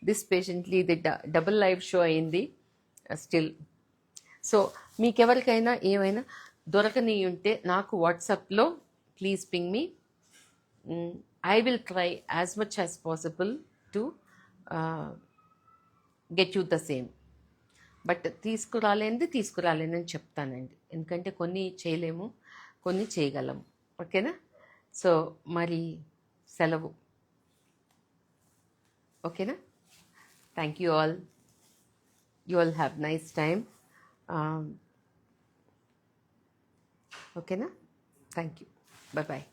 A: this patiently. ఇది double live show అయింది still. So మీకెవరికైనా ఏమైనా దొరకని ఉంటే నాకు వాట్సాప్లో please ping me. I will try as much as possible to get you the same. But తీసుకురాలేనని చెప్తానండి, ఎందుకంటే కొన్ని చేయలేము, కొన్ని చేయగలము. ఓకేనా? సో మరి సెలవు. ఓకేనా? Thank you all. You all have nice time. ఓకేనా? Thank you. బాయ్.